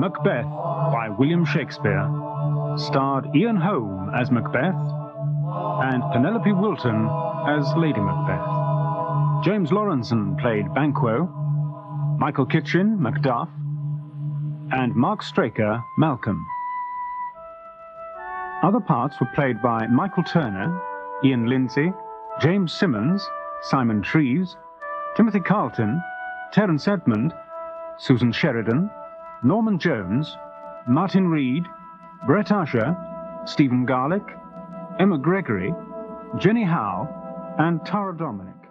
Macbeth by William Shakespeare starred Ian Holm as Macbeth and Penelope Wilton as Lady Macbeth. James Lawrenson played Banquo, Michael Kitchen, Macduff, and Mark Straker, Malcolm. Other parts were played by Michael Turner, Ian Lindsay, James Simmons, Simon Treves, Timothy Carlton, Terence Edmond, Susan Sheridan, Norman Jones, Martin Reed, Brett Usher, Stephen Garlick, Emma Gregory, Jenny Howe, and Tara Dominic.